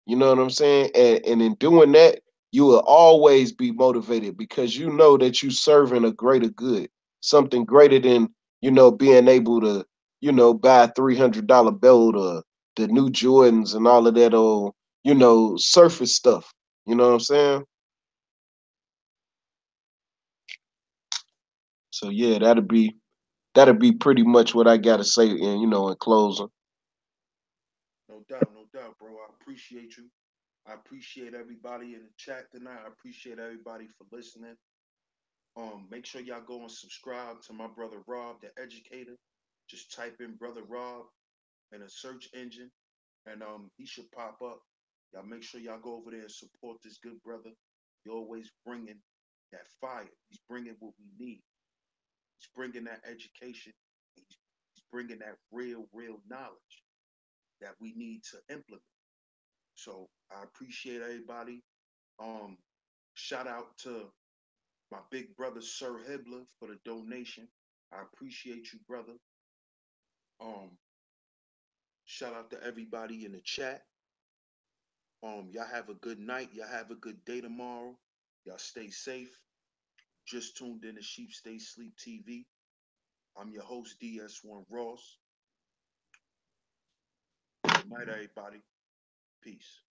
You know what I'm saying? And in doing that, you will always be motivated because you know that you're serving a greater good, something greater than, being able to, buy a $300 belt or the new Jordans and all of that old, surface stuff. You know what I'm saying? So yeah, that'll be pretty much what I gotta say in closing. No doubt, bro. I appreciate you. I appreciate everybody in the chat tonight. I appreciate everybody for listening. Make sure y'all go and subscribe to my brother Rob, the educator. Just type in Brother Rob in a search engine, and he should pop up. Y'all make sure y'all go over there and support this good brother. He always bringing that fire. He's bringing what we need. He's bringing that education. He's bringing that real knowledge that we need to implement. So I appreciate everybody. Um, Shout out to my big brother Sir Hibbler for the donation. I appreciate you, brother. Um, Shout out to everybody in the chat. Y'all have a good night. Y'all have a good day tomorrow. Y'all stay safe. Just tuned in to Sheep Stay Sleep TV. I'm your host, DS1 Ross. Good night, everybody. Peace.